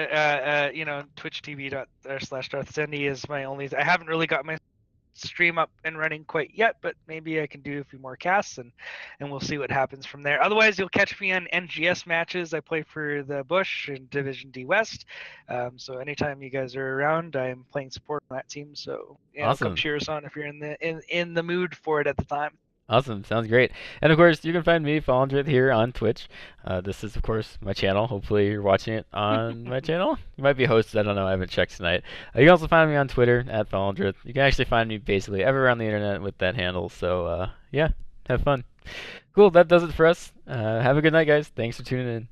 Twitch TV.com/DarthZendie is my only. I haven't really got my stream up and running quite yet, but maybe I can do a few more casts and we'll see what happens from there. Otherwise, you'll catch me on NGS matches. I play for the Bush in Division D West. So anytime you guys are around, I'm playing support on that team. So yeah, Awesome. come cheer us on if you're in the mood for it at the time. Awesome. Sounds great. And of course, you can find me, Falindrith, here on Twitch. This is, of course, my channel. Hopefully, you're watching it on my channel. You might be hosted. I don't know. I haven't checked tonight. You can also find me on Twitter, at Falindrith. You can actually find me basically everywhere on the internet with that handle. So, yeah, have fun. Cool. That does it for us. Have a good night, guys. Thanks for tuning in.